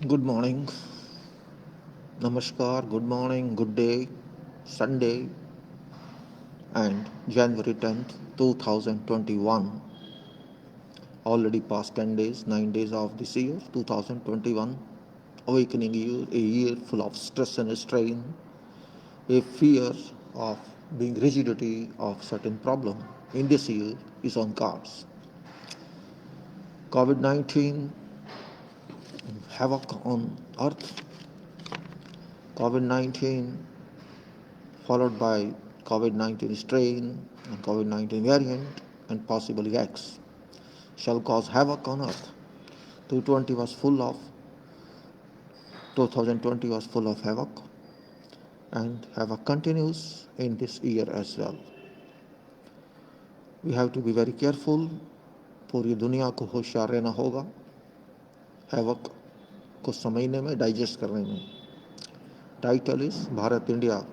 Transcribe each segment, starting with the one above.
Good morning, Namaskar, good morning, good day, Sunday, and January 10th, 2021. Already past 10 days, 9 days of this year, 2021. Awakening year, a year full of stress and strain, a fear of being rigidity of certain problem in this year is on cards. COVID-19 havoc on earth, COVID-19 followed by COVID-19 strain and COVID-19 variant and possibly X, shall cause havoc on earth. 2020 was full of 2020 was full of havoc, and havoc continues in this year as well. We have to be very careful. पूरी दुनिया को होशियार रहना होगा havoc को समझने में, digest करने में. Title is Bharat India,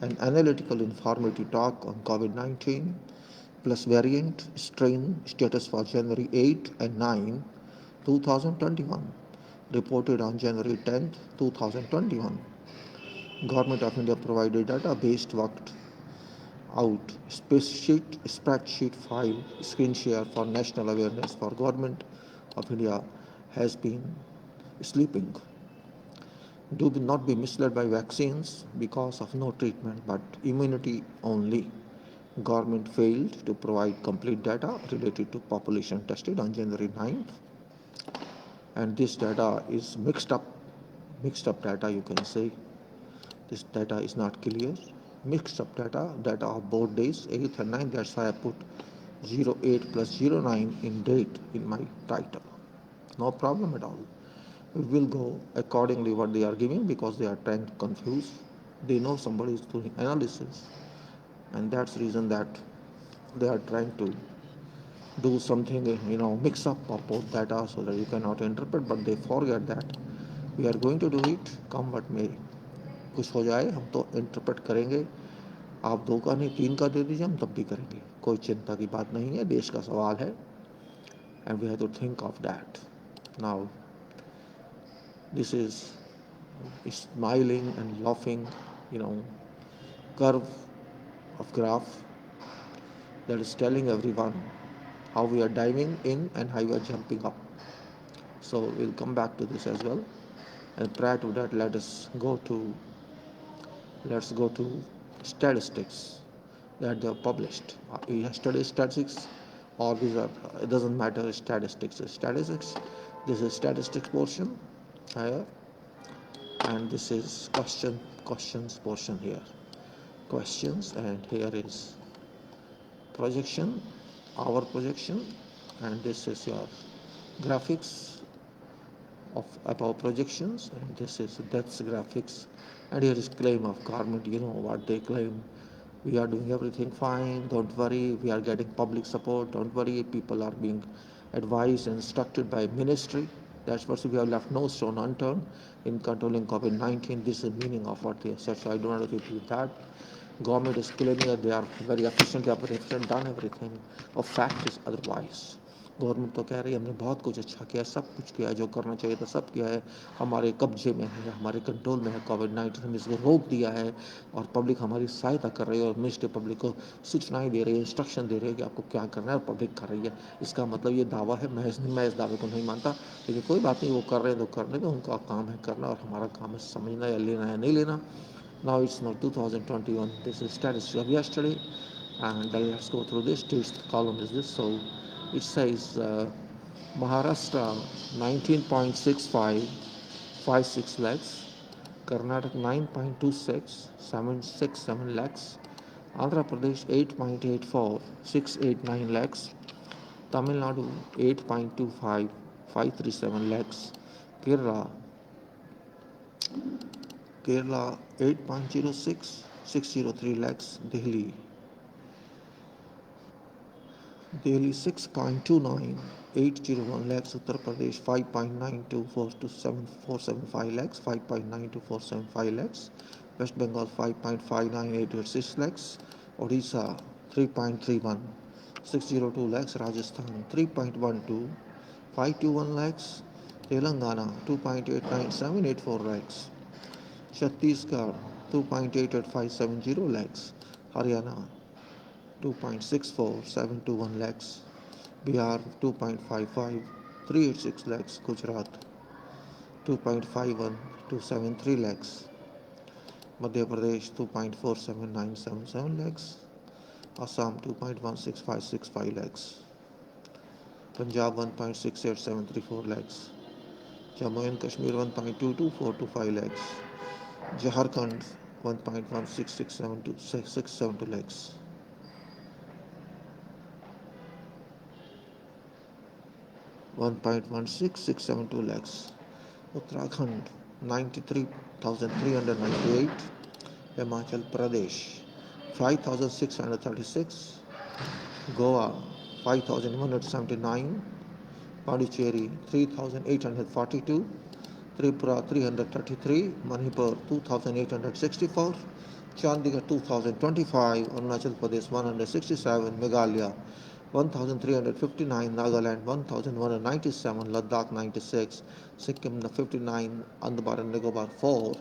an analytical informative talk on COVID-19 plus variant strain status for January 8 and 9, 2021, reported on January 10th, 2021. Government of India provided data-based worked out spreadsheet file screen share for national awareness for Government of India has been sleeping. Do not be misled by vaccines because of no treatment but immunity only. Government failed to provide complete data related to population tested on January 9th, and this data is mixed up data, you can say. This data is not clear. Mixed up data of both days 8th and 9th. That's why I put 08 plus 09 in date in my title. No problem at all. We will go accordingly what they are giving because they are trying to confuse. They know somebody is doing analysis, and that's the reason that they are trying to do something, mix up of both data so that you cannot interpret, but they forget that we are going to do it, come what may. कुछ हो जाए हम तो interpret करेंगे. आप 2 का नहीं 3 का दे दीजिए, हम तब भी करेंगे. कोई चिंता की बात नहीं है, देश का सवाल है, and we have to think of that. Now this is smiling and laughing, curve of graph that is telling everyone how we are diving in and how we are jumping up. So we'll come back to this as well. And prior to that, let's go to statistics that they have published. Yesterday statistics, or these are, it doesn't matter, statistics. This is statistics portion here, and this is questions portion here. Questions, and here is projection, our projection, and this is your graphics of above projections, and this is that's graphics, and here is claim of government. You know what they claim: we are doing everything fine, don't worry, we are getting public support, don't worry, people are being advised and instructed by ministry. That's what we have left no stone unturned in controlling COVID-19. This is the meaning of what they have said, so I do not repeat that. Government is claiming that they are very efficient, they have done everything. Of fact is otherwise. Government तो कह रही है हमने बहुत कुछ अच्छा किया, सब कुछ किया, जो करना चाहिए था सब किया है, हमारे कब्जे में है, हमारे कंट्रोल में है कोविड-19, हमने इसको रोक दिया है, और पब्लिक हमारी सहायता कर रही है, और मिनिस्ट्री पब्लिक को सूचनाएं दे रही है, इंस्ट्रक्शन दे रही है कि आपको क्या करना है, और पब्लिक कर रही है. इसका मतलब ये दावा है. मैं इस दावे को नहीं मानता, लेकिन कोई बात नहीं, वो कर रहे हैं तो करने दो, उनका काम है करना, और हमारा काम है समझना या लेना या नहीं लेना. Now it's not 2021. This is statistics of yesterday, and let's go through this. This column is this. So it says Maharashtra 19.6556 lakhs, Karnataka 9.26 lakhs, Andhra Pradesh 8.84 lakhs, Tamil Nadu 8.25 lakhs, Kerala 8.06 lakhs, Delhi 6.29 lakhs, Uttar Pradesh 5.92 lakhs, 5.92 lakhs, West Bengal 5.59 lakhs, Odisha 3.31 lakhs, Rajasthan 3.12 lakhs, Telangana 2.89784 lakhs, Chhattisgarh 2.88570 lakhs, Haryana 2.64721 lakhs, Bihar 2.55386 lakhs, Gujarat 2.51273 lakhs, Madhya Pradesh 2.47977 lakhs, Assam 2.16565 lakhs, Punjab 1.68734 lakhs, Jammu and Kashmir 1.22425 lakhs, Jharkhand 1.16672 lakhs, 1.16672 lakhs, Uttarakhand 93,398, Himachal Pradesh 5,636, Goa 5,179, Pondicherry 3,842, Tripura 333, Manipur 2,864, Chandigarh 2,025, Arunachal Pradesh 167, Meghalaya 1,359, Nagaland 1,197, Ladakh 96, Sikkim 59, Andaman and Nicobar 4,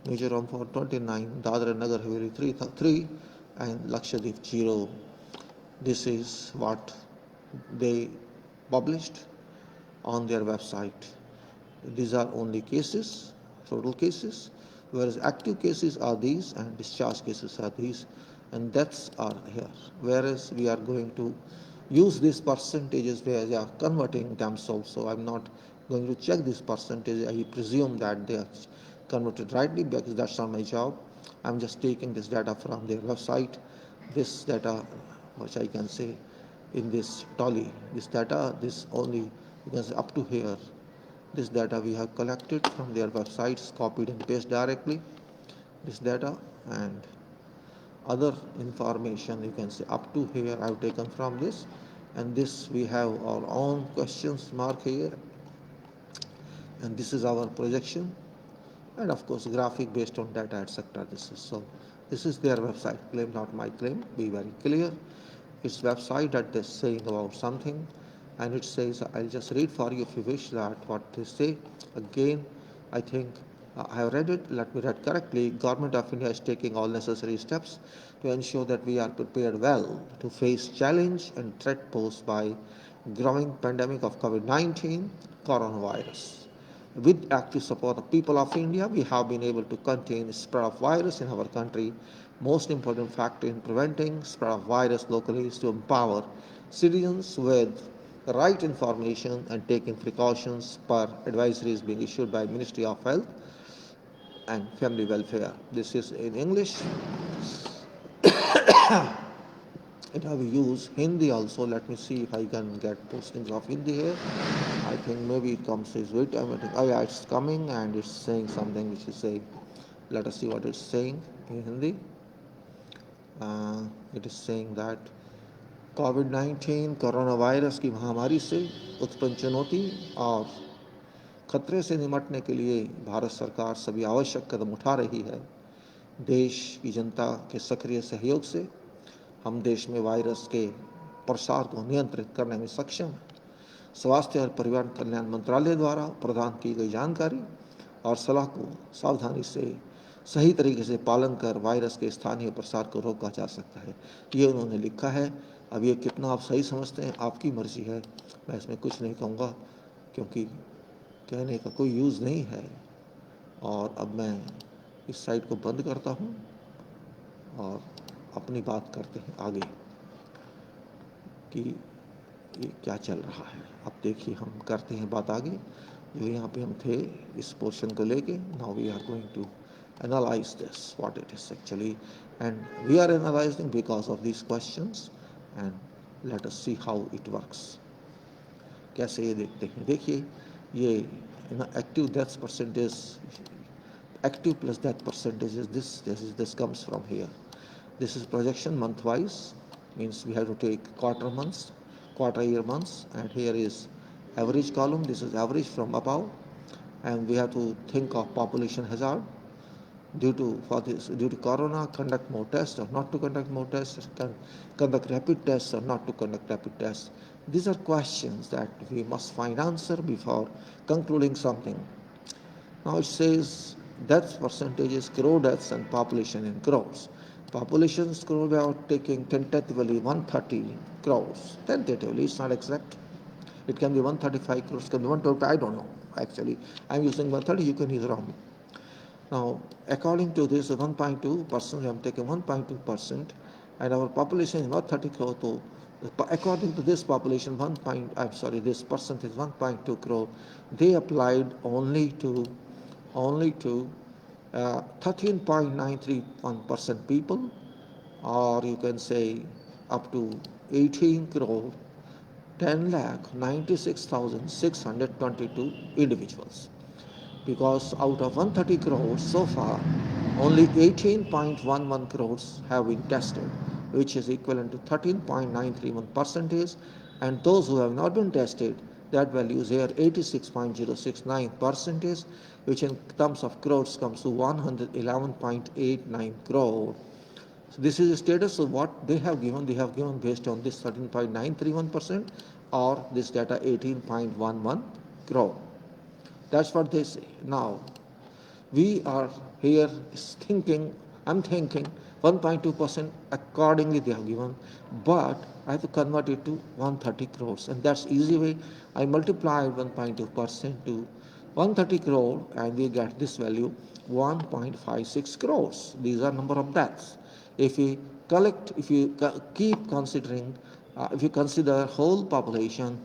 Mizoram 429, Dadra and Nagar Haveli 3, and Lakshadweep 0. This is what they published on their website. These are only cases, total cases, whereas active cases are these and discharge cases are these, and deaths are here. Whereas we are going to use these percentages where they are converting themselves, so I'm not going to check this percentage. I presume that they are converted rightly because that's not my job. I'm just taking this data from their website. This data, which I can say in this tally, this data, this only, you can say up to here. This data we have collected from their websites, copied and pasted directly. This data and other information, you can say up to here I have taken from this, and this we have our own questions mark here, and this is our projection, and of course graphic based on data, etc. This is their website claim, not my claim. Be very clear. It's website that they're saying about something, and it says, I'll just read for you if you wish that what they say. Again, I think I have read it. Let me read correctly. Government of India is taking all necessary steps to ensure that we are prepared well to face challenge and threat posed by growing pandemic of COVID-19 coronavirus. With active support of people of India, we have been able to contain the spread of virus in our country. Most important factor in preventing spread of virus locally is to empower citizens with the right information and taking precautions per advisories being issued by Ministry of Health and Family Welfare. This is in English. And I will use Hindi also. Let me see if I can get postings of Hindi here. I think maybe it comes says wait. Oh yeah, it's coming and it's saying something which is saying. Let us see what it's saying in Hindi. It is saying that covid corona virus की महामारी से उत्पन्न चुनौती और खतरे से निपटने के लिए भारत सरकार सभी आवश्यक कदम उठा रही है। देश की जनता के सक्रिय सहयोग से हम देश में वायरस के प्रसार को नियंत्रित करने में सक्षम हैं। स्वास्थ्य और परिवार कल्याण मंत्रालय द्वारा प्रदान की गई जानकारी और सलाह को सावधानी से सही तरीके से पालन कर वायरस के स्थानीय प्रसार को रोका जा सकता है। ये उन्होंने लिखा है। अब ये कितना आप सही समझते हैं आपकी मर्जी है, मैं इसमें कुछ नहीं कहूँगा क्योंकि कहने का कोई यूज़ नहीं है। और अब मैं इस साइट को बंद करता हूँ और अपनी बात करते हैं आगे कि ये क्या चल रहा है। अब देखिए हम करते हैं बात आगे। जो यहाँ पे हम थे इस पोर्शन को लेके, now we are going to analyze this, what it is actually, and we are analyzing because of these questions, and let us see how it works. कैसे ये देखते हैं। देखिए ये active death percentage, active plus death percentage is this comes from here. This is projection month wise, means we have to take quarter year months, and here is average column. This is average from above, and we have to think of population hazard. Due to corona, conduct more tests or not to conduct more tests, conduct rapid tests or not to conduct rapid tests. These are questions that we must find answer before concluding something. Now it says death percentages, crore deaths and population in crores. Populations crore, we are taking tentatively 130 crores. Tentatively, it's not exact. It can be 135 crores, can be 120, I don't know. Actually, I'm using 130, you can use wrong. Now, according to this 1.2%, I'm taking 1.2%, and our population is 130 crore. So, according to this population, this percent is 1.2 crore. They applied only to 13.931% people, or you can say up to 18 crore 10,96,622 individuals. Because out of 130 crores so far, only 18.11 crores have been tested, which is equivalent to 13.931 percentage, and those who have not been tested, that value is here 86.069 percentage, which in terms of crores comes to 111.89 crore. So this is the status of what they have given. They have given based on this 13.931% or this data 18.11 crore. That's what they say. Now, we are here thinking, I'm thinking 1.2% accordingly they have given, but I have to convert it to 130 crores. And that's easy way. I multiplied 1.2% to 130 crore and we get this value 1.56 crores. These are number of deaths. If you keep considering, if you consider whole population,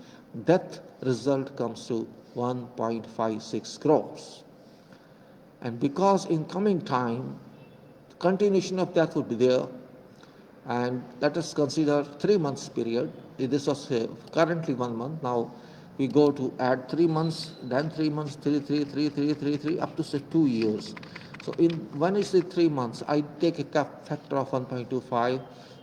death result comes to 1.56 crores. And because in coming time, continuation of that would be there, and let us consider 3 months period. This was currently 1 month. Now we go to add 3 months, then 3 months, 3, up to say 2 years. So when is it 3 months? I take a factor of 1.25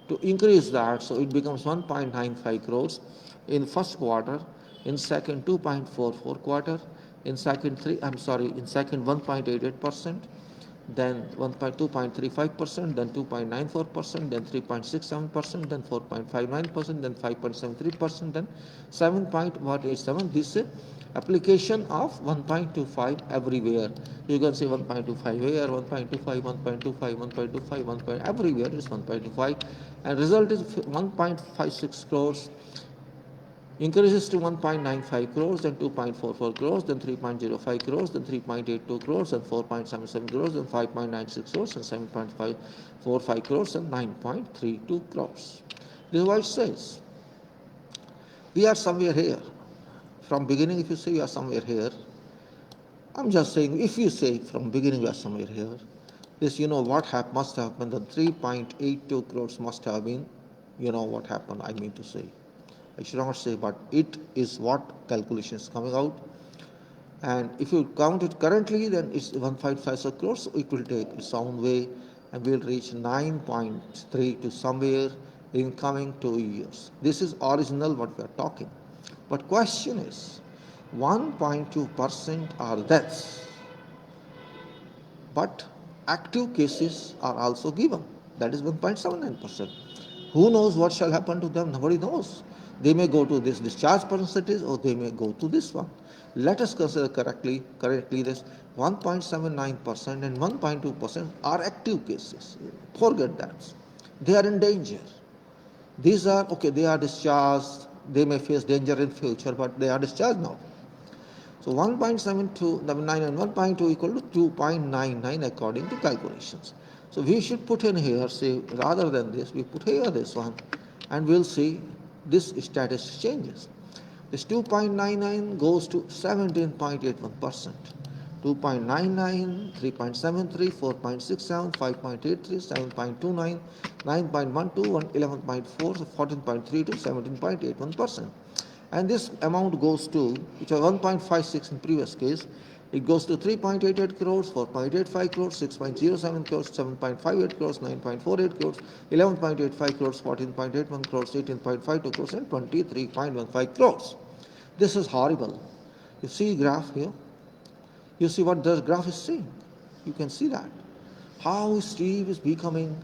to increase that, so it becomes 1.95 crores in first quarter, in second 2.44 quarter, in second 1.88%, then 2.35%, then 2.94%, then 3.67%, then 4.59%, then 5.73%, then 7.87. This is application of 1.25 everywhere. You can say 1.25 here, 1.25, 1.25, 1.25, 1. Everywhere is 1.25, and result is 1.56 crores. Increases to 1.95 crores, then 2.44 crores, then 3.05 crores, then 3.82 crores, then 4.77 crores, then 5.96 crores, and 7.45 crores, and 9.32 crores. This is what it says. We are somewhere here. From beginning, if you say we are somewhere here, I'm just saying, if you say from beginning we are somewhere here, this what must have happened, the 3.82 crores must have been, what happened, I mean to say. I should not say, but it is what calculation is coming out. And if you count it currently, then it's 1.56 crores, so it will take its own way, and we'll reach 9.3 to somewhere in coming 2 years. This is original what we are talking. But question is, 1.2% are deaths, but active cases are also given. That is 1.79%. Who knows what shall happen to them? Nobody knows. They may go to this discharge percentage, or they may go to this one. Let us consider correctly this 1.79% and 1.2% are active cases. Forget that. They are in danger. These are, they are discharged. They may face danger in future, but they are discharged now. So 1.729 and 1.2 equal to 2.99 according to calculations. So we should put in here, say, rather than this, we put here this one, and we'll see this status changes. This 2.99 goes to 17.81%. 2.99, 3.73, 4.67, 5.83, 7.29, 9.12, 11.4, 14.32, 17.81%. And this amount goes to, which was 1.56 in previous case, it goes to 3.88 crores, 4.85 crores, 6.07 crores, 7.58 crores, 9.48 crores, 11.85 crores, 14.81 crores, 18.52 crores, and 23.15 crores. This is horrible. You see graph here? You see what the graph is saying? You can see that. How steep is becoming,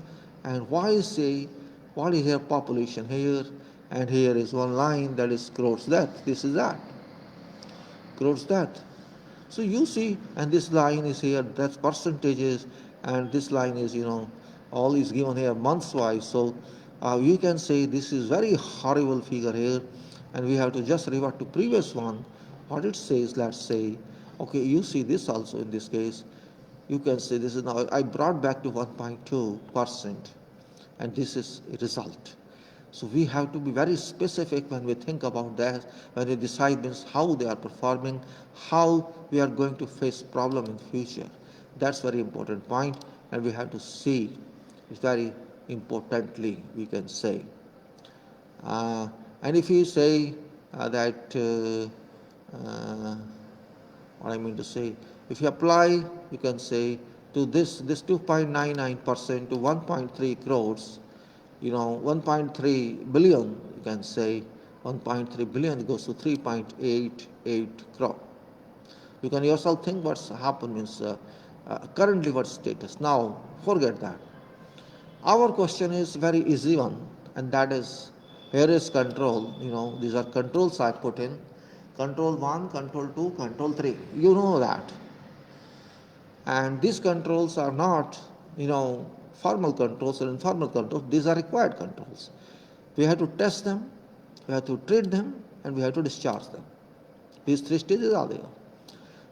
and why is say, what is here population here, and here is one line that is crores death. This is that. Crores death. So you see, and this line is here, that's percentages, and this line is, all is given here months wise. So you can say this is very horrible figure here, and we have to just revert to previous one. What it says, let's say, okay, you see this also in this case. You can say this is now, I brought back to 1.2%, and this is a result. So we have to be very specific when we think about that, when we decide means how they are performing, how we are going to face problem in future. That's very important point, and we have to see it very importantly, we can say. And if you say that, what I mean to say, if you apply, you can say to this 2.99% to 1.3 crores, 1.3 billion, you can say 1.3 billion goes to 3.88 crore. You can yourself think what's happened means currently what status. Now, forget that. Our question is very easy one, and that is, here is control, these are controls I put in, control 1, control 2, control 3, you know that. And these controls are not, formal controls or informal controls. These are required controls. We have to test them, we have to treat them, and we have to discharge them. These three stages are there.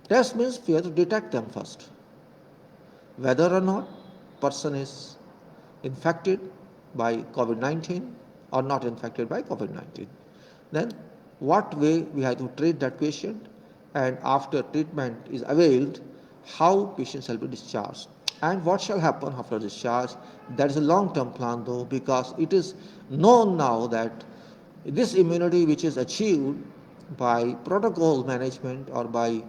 Test means we have to detect them first, whether or not person is infected by COVID-19 or not infected by COVID-19. Then what way we have to treat that patient, and after treatment is availed, how patient shall be discharged. And what shall happen after discharge? That is a long-term plan though, because it is known now that this immunity which is achieved by protocol management or by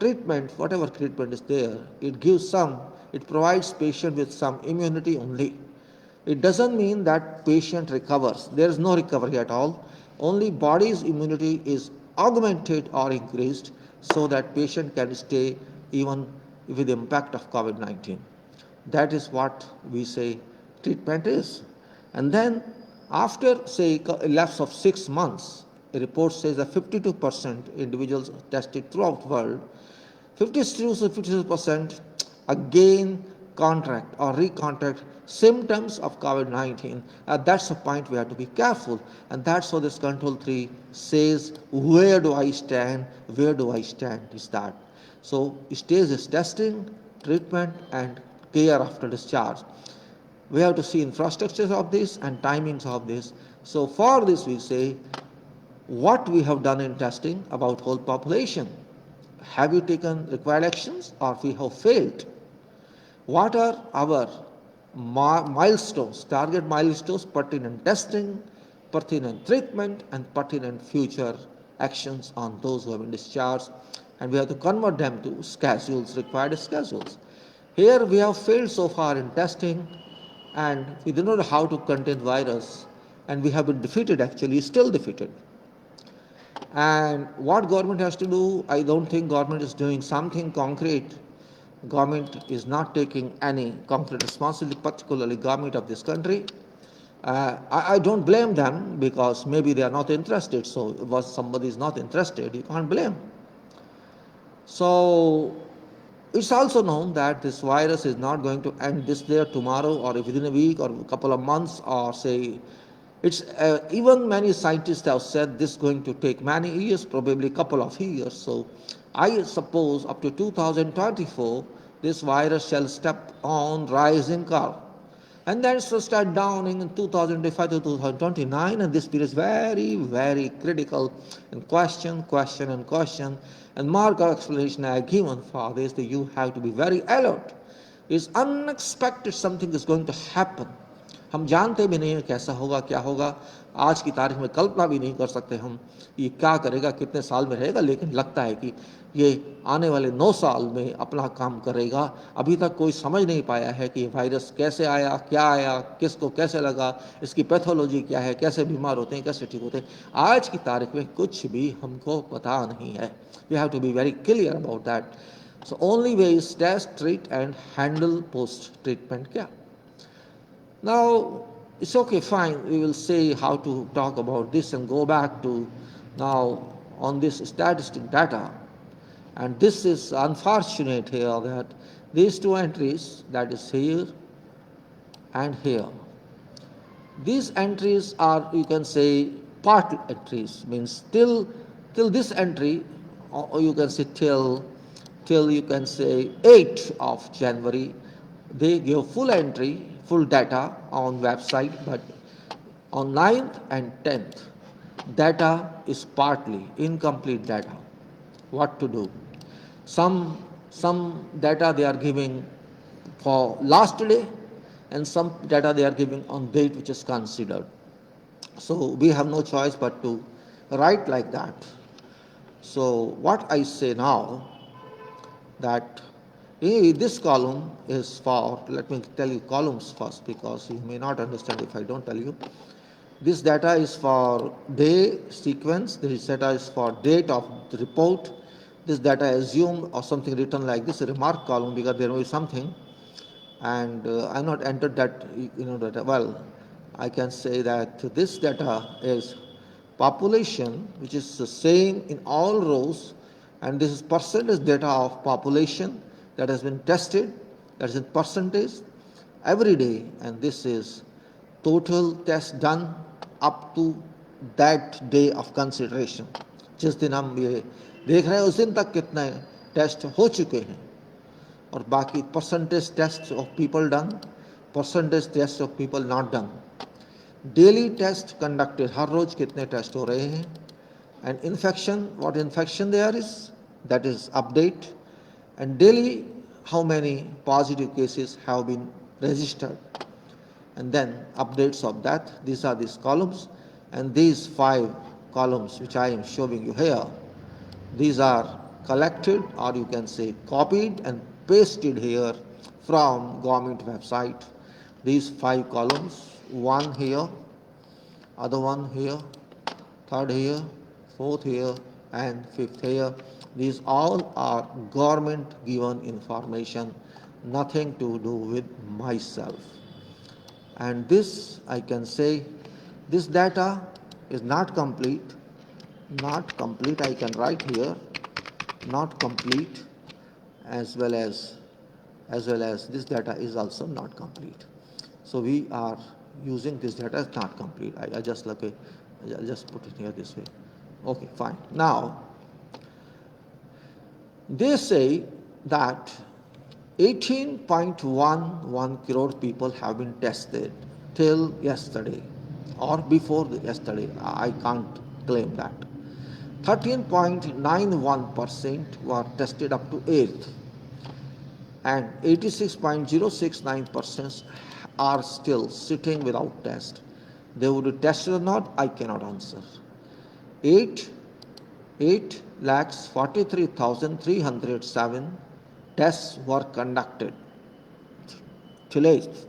treatment, whatever treatment is there, it provides patient with some immunity only. It doesn't mean that patient recovers. There is no recovery at all. Only body's immunity is augmented or increased so that patient can stay even with the impact of COVID-19. That is what we say treatment is. And then after, say, a lapse of 6 months, a report says that 52% individuals tested throughout the world, 52% again contract or recontract symptoms of COVID-19. That's a point we have to be careful. And that's how this control 3 says, where do I stand? Where do I stand is that. So stage is testing, treatment, and care after discharge. We have to see infrastructures of this and timings of this. So for this we say, what we have done in testing about whole population. Have you taken required actions or we have failed? What are our milestones, target milestones, pertinent testing, pertinent treatment, and pertinent future actions on those who have been discharged, and we have to convert them to schedules, required schedules. Here we have failed so far in testing, and we do not know how to contain virus, and we have been defeated, actually still defeated. And what government has to do, I don't think government is doing something concrete. Government is not taking any concrete responsibility, particularly government of this country. I don't blame them, because maybe they are not interested. So if somebody is not interested, you can't blame. So it's also known that this virus is not going to end this day or tomorrow or within a week or a couple of months, or say it's even many scientists have said this is going to take many years, probably a couple of years. So I suppose up to 2024 this virus shall step on rising curve, and then it will start downing in 2025 to 2029, and this period is very, very critical. And question, and mark of explanation I have given for this, that you have to be very alert. It's unexpected, something is going to happen. हम जानते भी नहीं है कैसा होगा, क्या होगा, आज की तारीख में कल्पना भी नहीं कर सकते हम ये क्या करेगा, कितने साल में रहेगा, लेकिन लगता है कि ये आने वाले 9 साल में अपना काम करेगा। अभी तक कोई समझ नहीं पाया है कि ये वायरस कैसे आया, क्या आया, किसको कैसे लगा, इसकी पैथोलॉजी क्या है, कैसे बीमार होते हैं, कैसे ठीक होते हैं, आज की तारीख में कुछ भी हमको पता नहीं है। We have to be very clear about that. So only way is test, treat, and handle post-treatment care. Now, It's okay, fine. We will say how to talk about this and go back to now on this statistic data. And this is unfortunate here that these two entries, that is here and here, these entries are, you can say, part entries, means till this entry, or you can say till you can say 8th of January, they give full entry, full data on website, but on 9th and 10th, data is partly incomplete data. What to do? Some data they are giving for last day, and some data they are giving on date which is considered. So we have no choice but to write like that. So what I say now, that this column is for, let me tell you columns first because you may not understand if I don't tell you. This data is for day sequence, this data is for date of the report, this data assumed or something written like this, a remark column, because there will be something, and I not entered that, data. Well, I can say that this data is population, which is the same in all rows, and this is percentage data of population that has been tested, that is in percentage every day, and this is total test done up to that day of consideration. जिस दिन हम ये देख रहे हैं उस दिन तक कितने टेस्ट हो चुके हैं, और बाकी percentage test of people done, percentage test of people not done, daily test conducted, हर रोज कितने टेस्ट हो रहे हैं, and infection, what infection there is, that is update, and daily how many positive cases have been registered, and then updates of that. These are these columns, and these 5 columns which I am showing you here, these are collected, or you can say copied and pasted here from government website. These 5 columns, one here, other one here, third here, fourth here, and fifth here. These all are government given information, nothing to do with myself. And this, I can say, this data is not complete, I can write here, not complete, as well as this data is also not complete. So we are using this data as not complete. I just I'll just put it here this way. Okay, fine. Now, they say that 18.11 crore people have been tested till yesterday or before yesterday. I can't claim that. 13.91% were tested up to 8th, and 86.069% are still sitting without test. They would be tested or not, I cannot answer. 8,43,307 tests were conducted till 8th.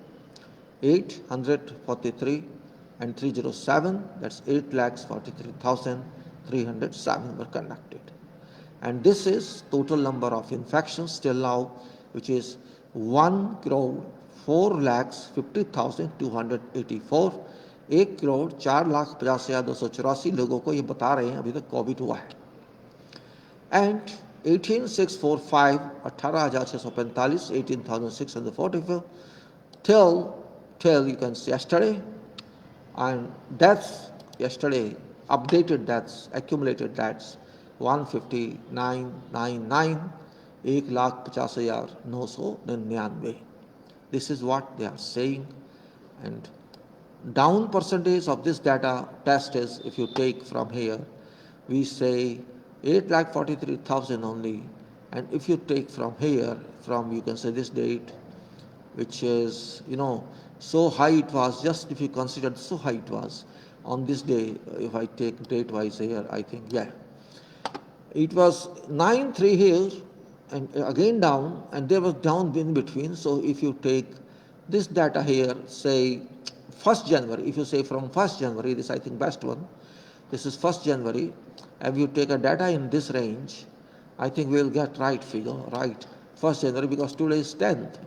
843 and 307, that's 8,43,307 were conducted. And this is total number of infections till now, which is 1,04,50,284. 1,04,50,284 लोगों को ये बता रहे हैं अभी तक Covid हुआ है. And 18,645, 18,645, 18,644 till you can see yesterday, and deaths yesterday, updated deaths, accumulated deaths, 159,999, 1,50,999. This is what they are saying. And down percentage of this data test is, if you take from here, we say 8,43,000 only, and if you take from here, from you can say this date, which is, so high it was, just if you consider so high it was on this day, if I take date wise here, I think, it was 9.3 here, and again down, and there was down in between. So if you take this data here, say 1st January, if you say from 1st January, this I think best one, this is 1st January, and you take a data in this range, I think we'll get right figure, right, 1st January, because today is 10th.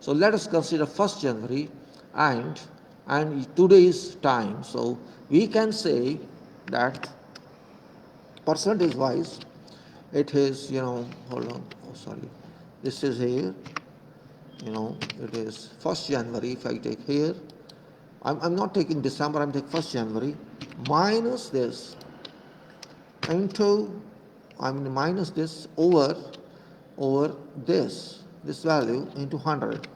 So let us consider 1st January, and and today's time. So we can say that percentage wise, it is, hold on, oh sorry, this is here, it is 1st January. If I take here, I'm not taking December, I'm taking 1st January, minus this into, minus this over this value into 100.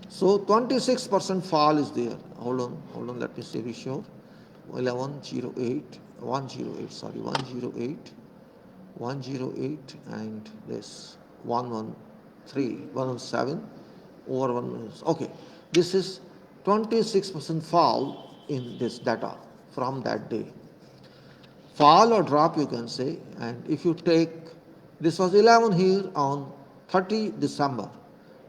So 26% fall is there. Hold on, let me see, be sure. 108, sorry, 108, and this 117 over 1. Okay, this is 26% fall in this data from that day. Fall or drop, you can say. And if you take, this was 11 here on 30 December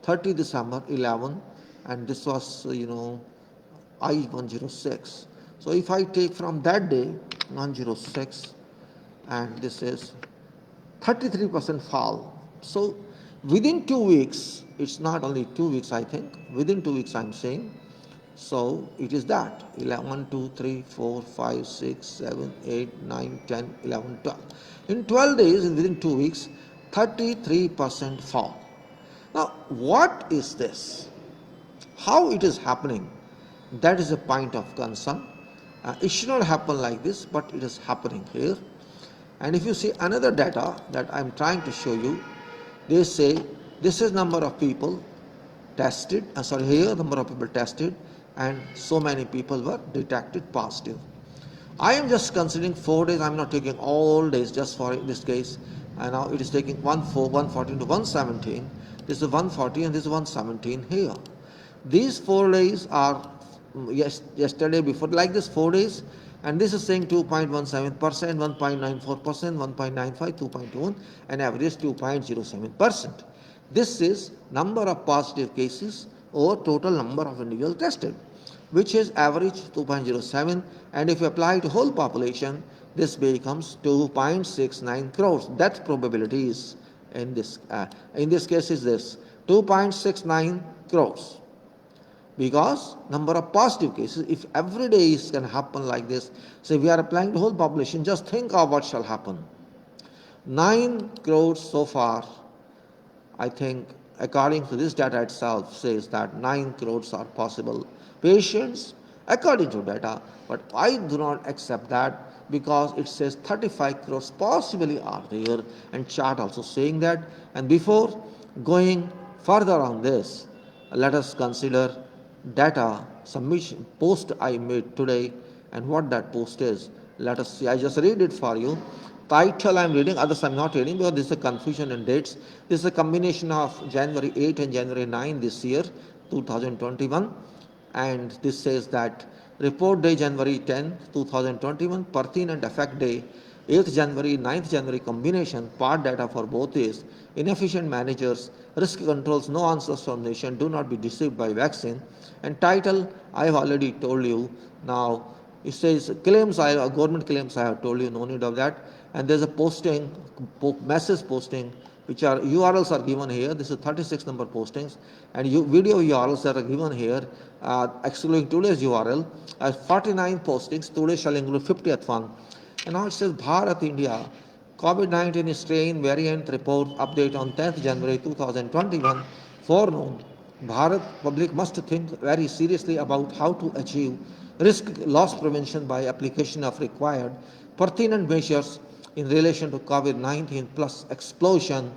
11, and this was, I-106. So if I take from that day, 106, and this is 33% fall. So within 2 weeks, it's not only 2 weeks, I think, within 2 weeks I'm saying, so it is that 1, 2, 3, 4, 5, 6, 7, 8, 9, 10, 11, 12. In 12 days, within 2 weeks, 33% fall. Now, what is this? How it is happening? That is a point of concern. It should not happen like this, but it is happening here. And if you see another data that I am trying to show you, they say this is number of people tested, here number of people tested, and so many people were detected positive. I am just considering 4 days, I am not taking all days just for this case, and now it is taking 114 to 117, this is 140 and this is 117 here. These 4 days are yesterday before, like this 4 days, and this is saying 2.17%, 1.94%, 1.95, 2.21, and average 2.07%. This is number of positive cases over total number of individuals tested, which is average 2.07, and if you apply to whole population, this becomes 2.69 crores. Death probability is in this case is this 2.69 crores. Because number of positive cases, if every day is going to happen like this, say we are applying to whole population, just think of what shall happen. 9 crores so far, I think, according to this data itself, says that 9 crores are possible patients according to data, but I do not accept that because it says 35 crores possibly are there, and chart also saying that. And before going further on this, let us consider data submission post I made today, and what that post is. Let us see. I just read it for you. Title I am reading, others I am not reading because this is a confusion in dates. This is a combination of January 8 and January 9 this year, 2021. And this says that report day January 10, 2021, pertinent effect day 8th January, 9th January combination, part data for both is inefficient managers, risk controls, no answers from nation, do not be deceived by vaccine. And title, I have already told you. Now, it says claims, government claims, I have told you, no need of that. And there's a posting, message posting, which are URLs are given here. This is 36 number postings, and video URLs are given here, excluding today's URL. 49 postings, today shall include 50th one. And now it says Bharat, India, COVID-19 strain variant report update on 10th January 2021, forenoon. Bharat public must think very seriously about how to achieve risk loss prevention by application of required pertinent measures in relation to COVID-19 plus explosion,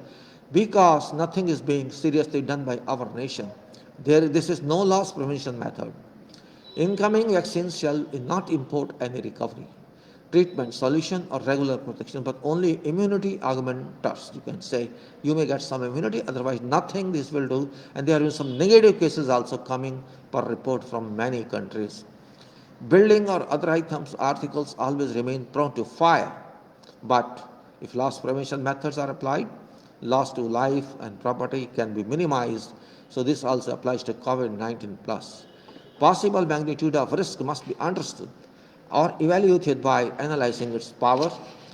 because nothing is being seriously done by our nation. This is no loss prevention method. Incoming vaccines shall not import any recovery, treatment, solution, or regular protection, but only immunity augmenters. You can say you may get some immunity, otherwise nothing this will do. And there have been some negative cases also coming per report from many countries. Building or other items, articles always remain prone to fire. But if loss prevention methods are applied, loss to life and property can be minimized. So this also applies to COVID-19 plus. Possible magnitude of risk must be understood or evaluated by analyzing its power,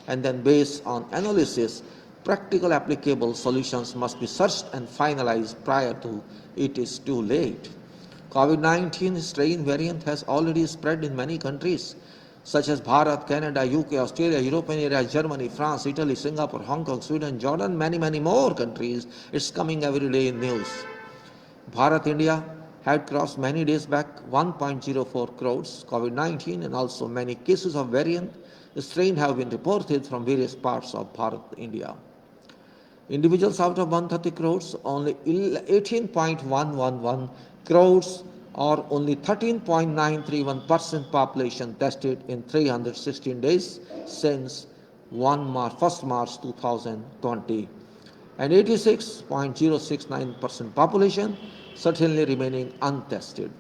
and then based on analysis, practical applicable solutions must be searched and finalized prior to it is too late. COVID-19 strain variant has already spread in many countries, such as Bharat, Canada, UK, Australia, European area, Germany, France, Italy, Singapore, Hong Kong, Sweden, Jordan, many more countries. It's coming every day in news. Bharat, India had crossed many days back 1.04 crores COVID-19, and also many cases of variant strain have been reported from various parts of Bharat, India. Individuals out of 130 crores, only 18.111 crores or only 13.931% population tested in 316 days since 1st March 2020, and 86.069% population certainly remaining untested.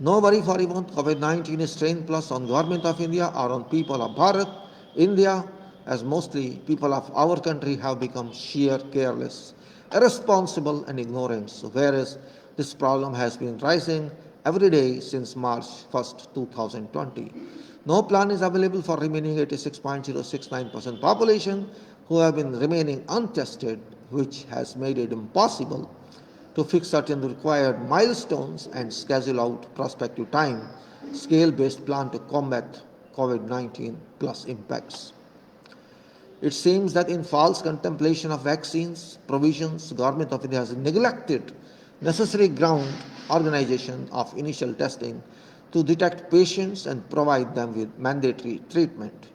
No worry for even COVID-19 strain plus on Government of India or on people of Bharat, India, as mostly people of our country have become sheer careless, irresponsible and ignorant, whereas this problem has been rising every day since March 1st, 2020. No plan is available for remaining 86.069% population who have been remaining untested, which has made it impossible to fix certain required milestones and schedule out prospective time scale-based plan to combat COVID-19 plus impacts. It seems that in false contemplation of vaccines provisions, Government of India has neglected necessary ground organization of initial testing to detect patients and provide them with mandatory treatment.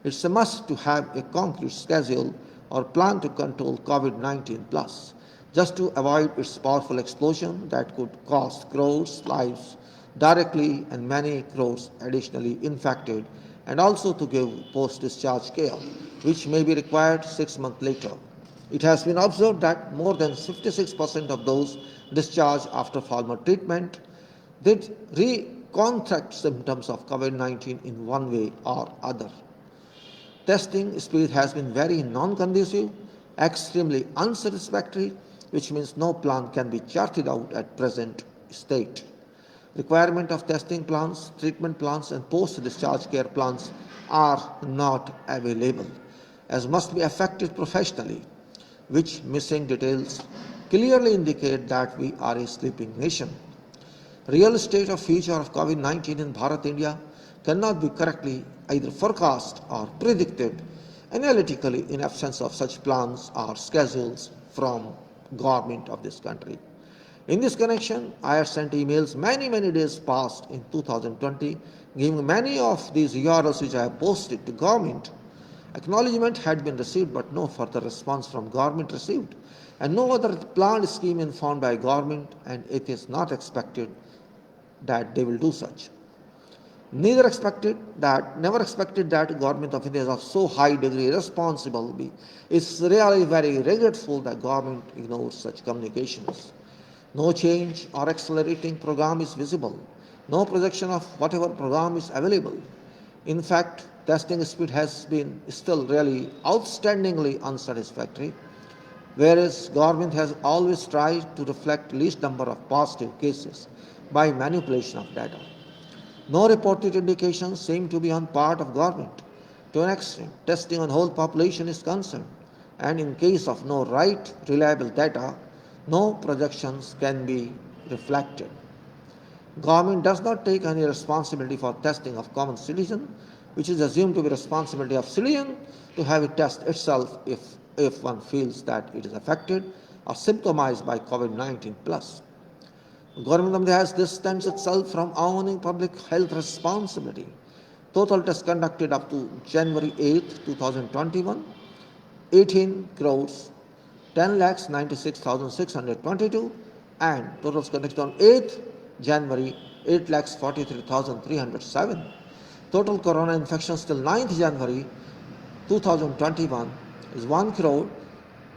It's a must to have a concrete schedule or plan to control COVID-19 plus, just to avoid its powerful explosion that could cost crores lives directly and many crores additionally infected, and also to give post-discharge care, which may be required 6 months later. It has been observed that more than 56% of those discharged after formal treatment did contract symptoms of COVID-19 in one way or other. Testing speed has been very non-conducive, extremely unsatisfactory, which means no plan can be charted out at present state. Requirement of testing plans, treatment plans, and post-discharge care plans are not available, as must be effected professionally, which missing details clearly indicate that we are a sleeping nation. Real state of future of COVID-19 in Bharat, India cannot be correctly either forecast or predicted analytically in absence of such plans or schedules from government of this country. In this connection, I have sent emails many days past in 2020, giving many of these URLs which I have posted to government. Acknowledgement had been received, but no further response from government received, and no other planned scheme informed by government, and it is not expected that they will do such. Never expected that Government of India is of so high degree responsible. It's really very regretful that government ignores such communications. No change or accelerating program is visible. No projection of whatever program is available. In fact, testing speed has been still really outstandingly unsatisfactory, whereas government has always tried to reflect least number of positive cases by manipulation of data. No reported indications seem to be on part of government. To an extent, testing on whole population is concerned, and in case of no right, reliable data, no projections can be reflected. Government does not take any responsibility for testing of common citizen, which is assumed to be responsibility of citizen to have it test itself if one feels that it is affected or symptomized by COVID-19 plus. Government of India has distanced itself from owning public health responsibility. Total tests conducted up to January 8, 2021, 18 crores 10,96,622, and totals conducted on 8th January 8,43,307. Total corona infections till 9th January 2021 is 1 crore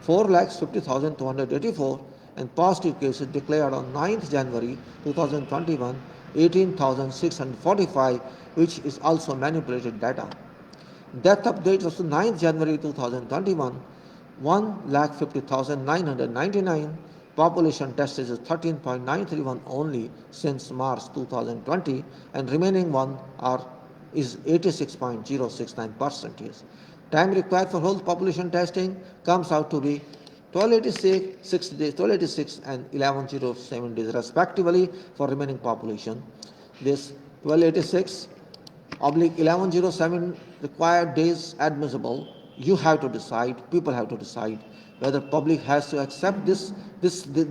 4,50,284, and positive cases declared on 9th January 2021, 18,645, which is also manipulated data. Death updates of 9th January 2021, 1,50,999. Population tested is 13.931 only since March 2020, and remaining one is 86.069%. Time required for whole population testing comes out to be 1286 and 1107 days respectively for remaining population. This 1286 oblique 1107 required days admissible. You have to decide, people have to decide whether public has to accept the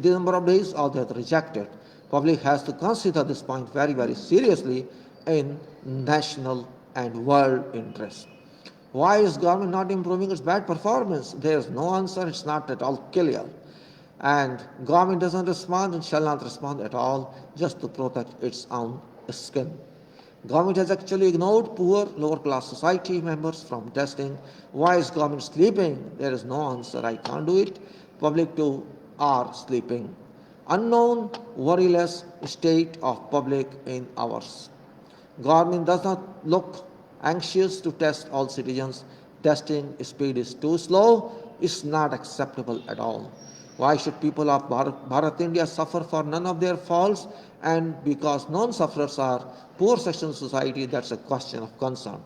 number of days or they have to reject it. Public has to consider this point very, very seriously in national and world interest. Why is government not improving its bad performance? There is no answer. It's not at all clear. And government doesn't respond and shall not respond at all just to protect its own skin. Government has actually ignored poor lower class society members from testing. Why is government sleeping? There is no answer. I can't do it. Public too are sleeping. Unknown, worryless state of public in hours. Government does not look anxious to test all citizens. Testing speed is too slow. It's not acceptable at all. Why should people of Bharat India suffer for none of their faults? And because non-sufferers are poor section of society, that's a question of concern.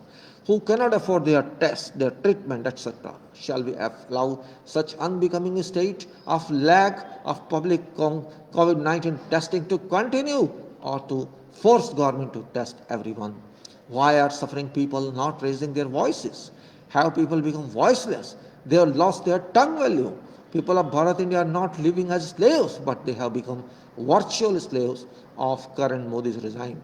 Who cannot afford their test, their treatment, etc. Shall we allow such unbecoming state of lack of public COVID-19 testing to continue, or to force government to test everyone? Why are suffering people not raising their voices? Have people become voiceless? They have lost their tongue value. People of Bharat India are not living as slaves, but they have become virtual slaves of current Modi's regime.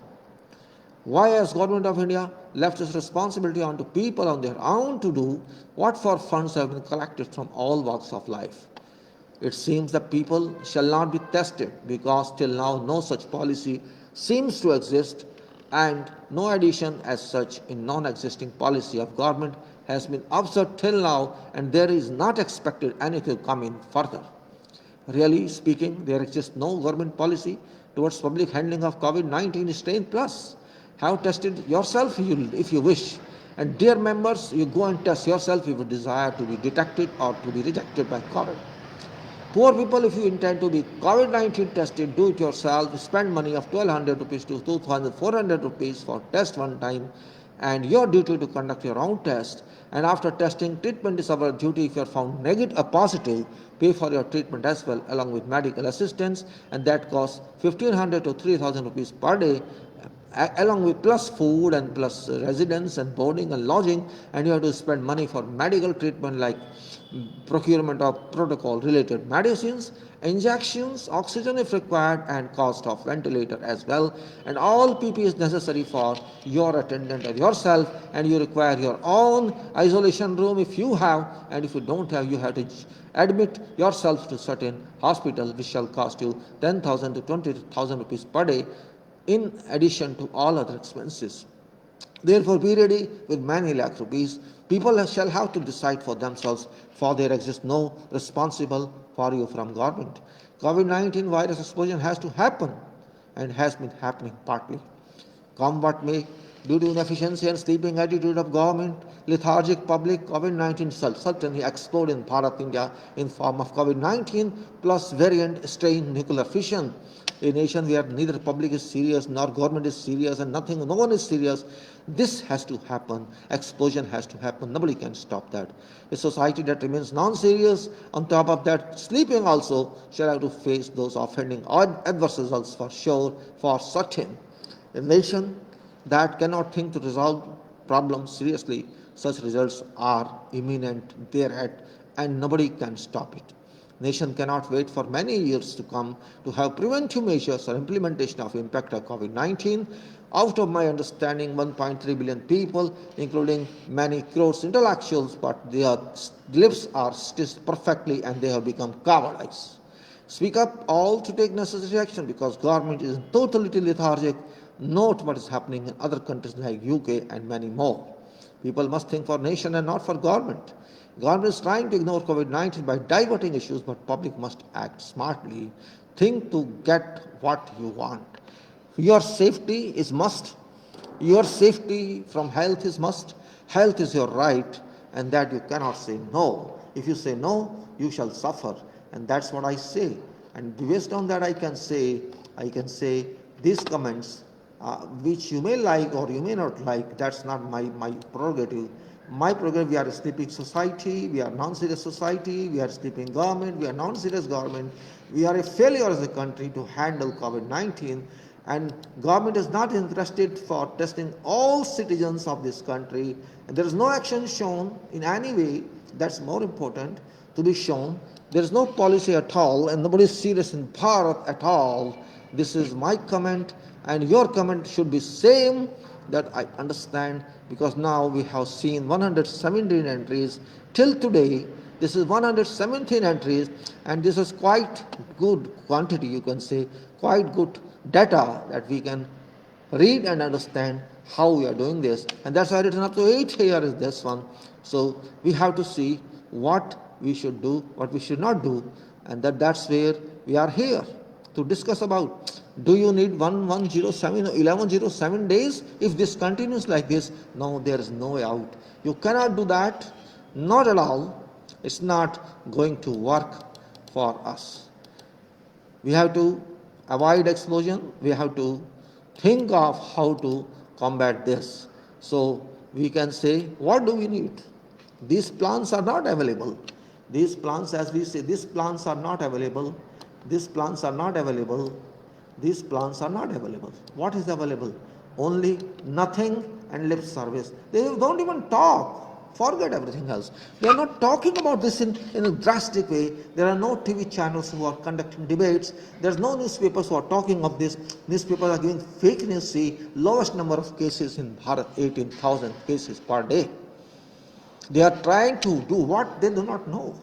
Why has Government of India left its responsibility onto people on their own to do what for funds have been collected from all walks of life? It seems that people shall not be tested because till now no such policy seems to exist, and no addition as such in non-existing policy of government has been observed till now, and there is not expected anything to come in further. Really speaking, there exists no government policy towards public handling of COVID-19 strain plus. Have tested yourself if you wish. And dear members, you go and test yourself if you desire to be detected or to be rejected by COVID. Poor people, if you intend to be COVID-19 tested, do it yourself. Spend money of 1,200 rupees to 2,400 rupees for test one time, and your duty to conduct your own test. And after testing, treatment is our duty. If you are found negative or positive, pay for your treatment as well, along with medical assistance, and that costs 1,500 to 3,000 rupees per day, along with plus food and plus residence and boarding and lodging. And you have to spend money for medical treatment like procurement of protocol related medicines, injections, oxygen if required, and cost of ventilator as well. And all PP is necessary for your attendant and yourself, and you require your own isolation room if you have, and if you don't have, you have to admit yourself to certain hospital, which shall cost you 10,000 to 20,000 rupees per day, in addition to all other expenses. Therefore, be ready with many lakh rupees. People shall have to decide for themselves, for there exists no responsible for you from government. COVID-19 virus explosion has to happen and has been happening partly. Come what may, due to inefficiency and sleeping attitude of government, lethargic public, COVID-19 certainly explode in Bharat India in form of COVID-19 plus variant strain nuclear fission. A nation where neither public is serious nor government is serious and no one is serious. This has to happen. Explosion has to happen. Nobody can stop that. A society that remains non-serious, on top of that sleeping also, shall have to face those offending adverse results for sure, for certain. A nation that cannot think to resolve problems seriously, such results are imminent thereat, and nobody can stop it. Nation cannot wait for many years to come to have preventive measures or implementation of impact of COVID-19. Out of my understanding, 1.3 billion people, including many crores intellectuals, but their lips are stitched perfectly and they have become cowardice. Speak up all to take necessary action, because government is totally lethargic. Note what is happening in other countries like UK and many more. People must think for nation and not for government. Government is trying to ignore COVID-19 by diverting issues, but public must act smartly. Think to get what you want. Your safety is must. Your safety from health is must. Health is your right, and that you cannot say no. If you say no, you shall suffer, and that's what I say. And based on that, I can say these comments, which you may like or you may not like. That's not my prerogative. My program, we are a sleeping society, we are non-serious society, we are sleeping government, we are non-serious government, we are a failure as a country to handle COVID-19, and government is not interested for testing all citizens of this country, and there is no action shown in any way. That's more important to be shown. There is no policy at all, and nobody is serious in Bharat at all. This is my comment, and your comment should be same, that I understand, because now we have seen 117 entries till today. This is 117 entries, and this is quite good quantity, you can say, quite good data that we can read and understand how we are doing this. And that's why written up to 8 here is this one. So we have to see what we should do, what we should not do, and that's where we are here to discuss about. Do you need 1107 or 1107 days? If this continues like this, no, there is no way out. You cannot do that, not at all. It's not going to work for us. We have to avoid explosion. We have to think of how to combat this. So we can say, what do we need? These plans are not available. These plans, as we say, these plans are not available. These plans are not available. These plans are not available. What is available? Only nothing and lip service. They don't even talk. Forget everything else. They are not talking about this in a drastic way. There are no TV channels who are conducting debates. There's no newspapers who are talking of this. Newspapers are giving fake news. See, lowest number of cases in Bharat, 18,000 cases per day. They are trying to do what they do not know.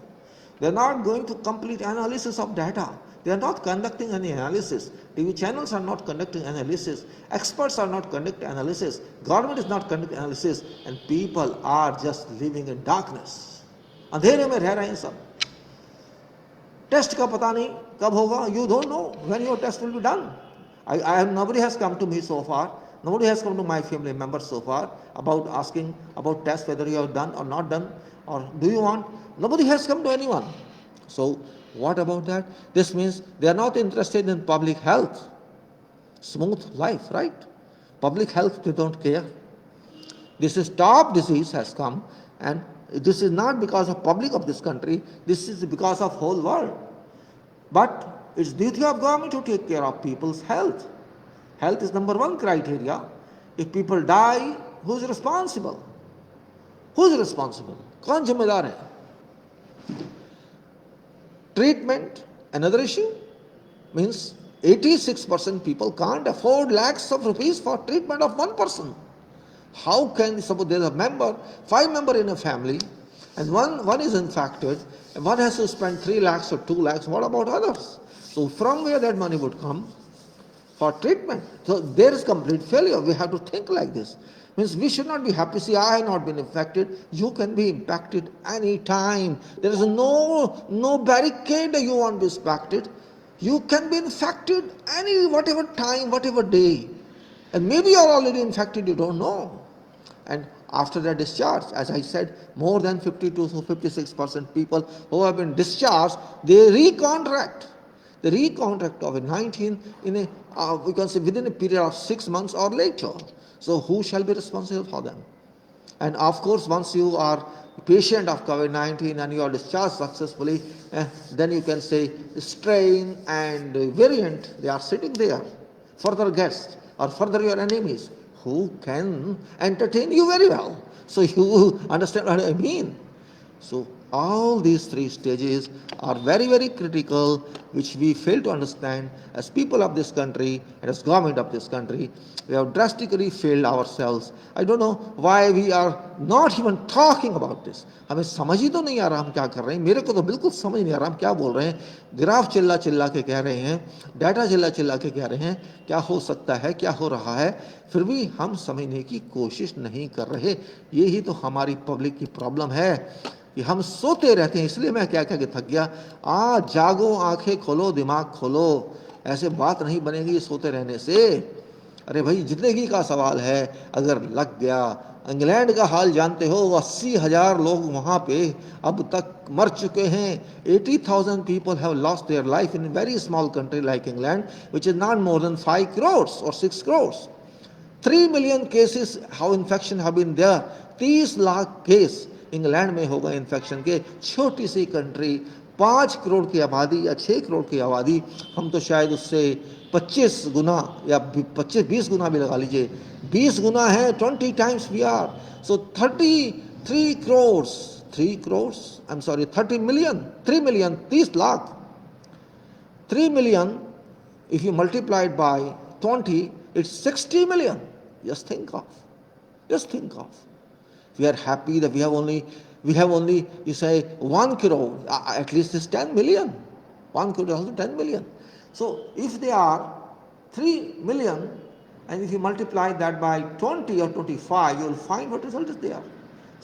They are not going to complete analysis of data. They are not conducting any analysis. TV channels are not conducting analysis. Experts are not conducting analysis. Government is not conducting analysis. And people are just living in darkness. अंधेरे में रह रहे हैं सब. Test का पता नहीं कब होगा. You don't know when your test will be done. Nobody has come to me so far. Nobody has come to my family members so far about asking about tests, whether you have done or not done, or do you want. Nobody has come to anyone. So what about that? This means they are not interested in public health. Smooth life, right? Public health, they don't care. This is top disease has come, and this is not because of public of this country. This is because of whole world. But it's duty of government to take care of people's health. Health is number one criteria. If people die, who's responsible? Who's responsible? कौन जिम्मेदार है? Treatment, another issue, means 86% people can't afford lakhs of rupees for treatment of one person. How can, suppose there's a member, 5 members in a family, and one is infected, and one has to spend 3 lakhs or 2 lakhs, what about others? So from where that money would come for treatment? So there is complete failure. We have to think like this. Means we should not be happy. See, I have not been infected. You can be impacted any time. There is no barricade you want to be impacted. You can be infected any whatever time, whatever day. And maybe you are already infected, you don't know. And after the discharge, as I said, more than 52 to 56% people who have been discharged, they recontract. They recontract COVID-19 in we can say within a period of 6 months or later. So who shall be responsible for them? And of course, once you are patient of COVID-19 and you are discharged successfully, then you can say strain and variant, they are sitting there. Further guests or further your enemies who can entertain you very well. So you understand what I mean? So all these 3 stages are very, very critical, which we fail to understand as people of this country and as government of this country. We have drastically failed ourselves. I don't know why we are not even talking about this. हमें समझ ही तो नहीं आ रहा हम क्या कर रहे हैं. मेरे को तो बिल्कुल समझ नहीं आ रहा हम क्या बोल रहे हैं. ग्राफ चिल्ला चिल्ला के कह रहे हैं, डाटा चिल्ला चिल्ला के कह रहे हैं, क्या हो सकता है, क्या हो रहा है, फिर भी हम समझने की कोशिश नहीं कर रहे. यही तो हमारी पब्लिक की प्रॉब्लम है कि हम सोते रहते हैं. इसलिए मैं क्या के थक गया. जागो, आंखें खोलो, दिमाग खोलो. ऐसे बात नहीं बनेगी सोते रहने से. अरे भाई, जिंदगी का सवाल है. अगर लग गया, इंग्लैंड का हाल जानते हो, 80,000 लोग वहाँ पे अब तक मर चुके हैं. 80,000 people have lost their life in a very small country like England, which is not more than 5 crores or 6 crores. 3 million cases how infection have been there. 30 lakh case England में होगा इन्फेक्शन के. छोटी सी कंट्री, 5 करोड़ की आबादी या 6 करोड़ की आबादी, हम तो शायद उससे 25 गुना या 25-20 गुना भी लगा लीजिए. 20 गुना है, 20 times we are. So 33 crores, 3 crores, I'm sorry, 30 million, 3 million, 30 lakh. 3 million, if you multiply it by 20, it's 60 million. Just think of. We are happy that we have only, you say, 1 crore, at least it's 10 million. 1 crore is also 10 million. So if they are 3 million, and if you multiply that by 20 or 25, you will find what result is there.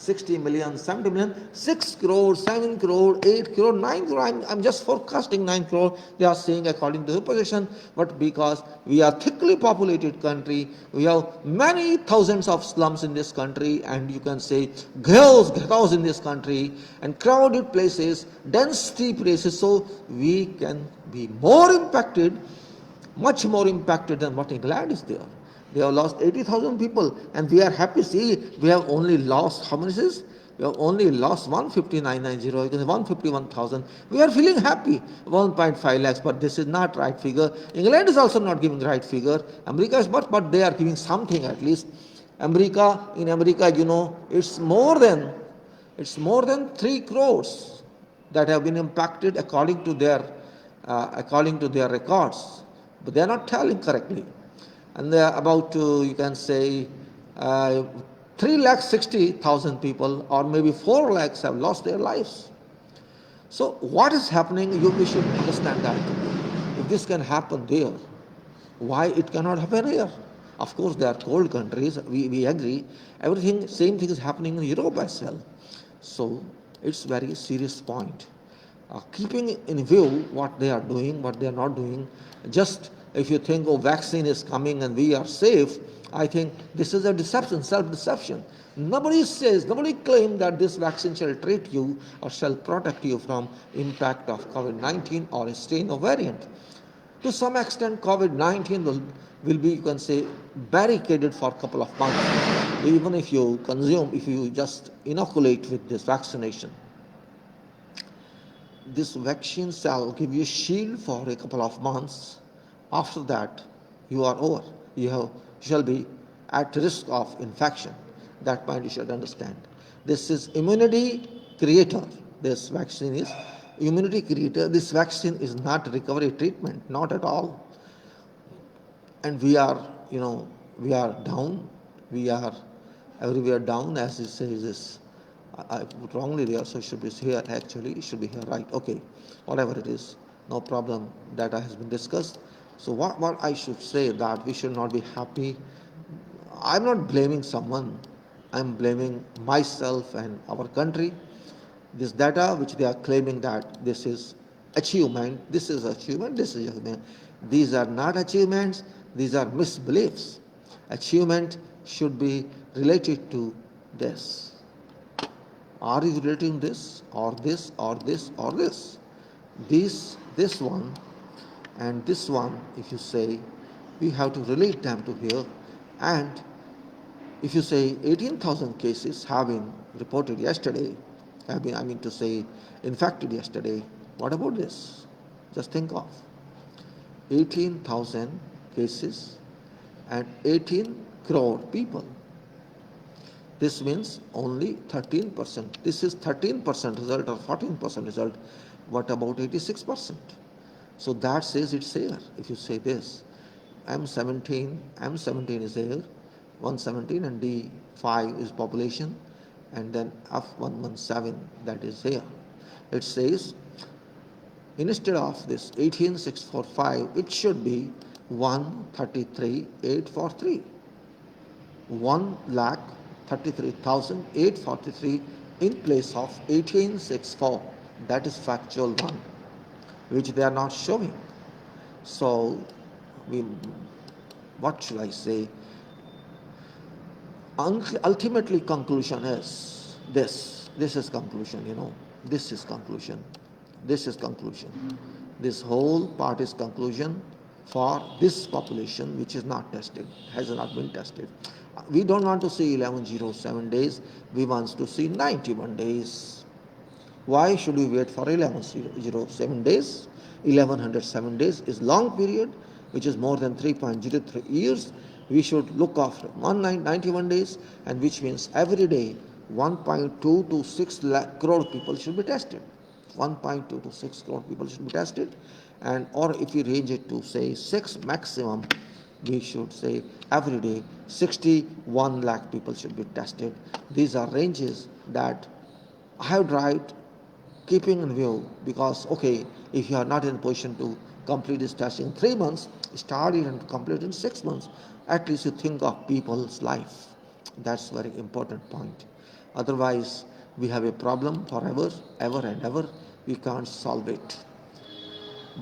60 million, 70 million, 6 crore, 7 crore, 8 crore, 9 crore. I'm just forecasting 9 crore. They are saying according to the position, but because we are thickly populated country, we have many thousands of slums in this country, and you can say ghettos in this country, and crowded places, density places, so we can be more impacted, much more impacted than what England is there. They have lost 80,000 people, and we are happy. See, we have only lost, how many is? We have only lost 159,990, 151,000. We are feeling happy, 1.5 lakhs, but this is not right figure. England is also not giving right figure. America is, but they are giving something at least. In America, it's more than 3 crores that have been impacted according to their records, but they are not telling correctly. And they are about to, you can say, 3,60,000 people, or maybe 4 lakhs have lost their lives. So what is happening? We should understand that. If this can happen there, why it cannot happen here? Of course, they are cold countries. We agree. Same thing is happening in Europe as well. So it's a very serious point. Keeping in view what they are doing, what they are not doing, just if you think, vaccine is coming and we are safe, I think this is a deception, self-deception. Nobody claims that this vaccine shall treat you or shall protect you from impact of COVID-19 or a strain or variant. To some extent, COVID-19 will be, you can say, barricaded for a couple of months, even if you just inoculate with this vaccination. This vaccine shall give you shield for a couple of months. After that, you are over. You shall be at risk of infection. That point you should understand. This is immunity creator. This vaccine is immunity creator. This vaccine is not recovery treatment, not at all. And we are down. We are everywhere down, as it says this. I put wrongly there, so it should be here. Actually, it should be here, right? Okay, whatever it is, no problem. Data has been discussed. So what I should say, that we should not be happy. I'm not blaming someone. I'm blaming myself and our country. This data which they are claiming that this is achievement, this is achievement, this is achievement. These are not achievements. These are misbeliefs. Achievement should be related to this. Are you relating this or this or this or this? This one and this one, if you say, we have to relate them to here. And if you say 18,000 cases have been reported yesterday, infected yesterday, what about this? Just think of 18,000 cases and 18 crore people. This means only 13%. This is 13% result or 14% result. What about 86%? So that says it's here. If you say this, M17 is here, 117, and D5 is population, and then F117, that is here. It says, instead of this 18,645, it should be 133,843. 1,33,843 in place of 18,644. That is factual one, which they are not showing. So, what should I say? Ultimately, conclusion is this. This is conclusion, This is conclusion. This is conclusion. This whole part is conclusion. for this population which is not tested, has not been tested. We don't want to see 1107 days, we want to see 91 days. Why should we wait for 1107 days? 1107 days is long period, which is more than 3.03 years. We should look after 91 days, and which means every day 1.226 lakh crore people should be tested. 1.226 crore people should be tested, and or if we range it to say 6 maximum, we should say every day 61 lakh people should be tested. These are ranges that I have tried keeping in view, because okay, if you are not in a position to complete this testing in 3 months, start it and complete in 6 months. At least you think of people's life. That's very important point. Otherwise, we have a problem forever, ever and ever. We can't solve it.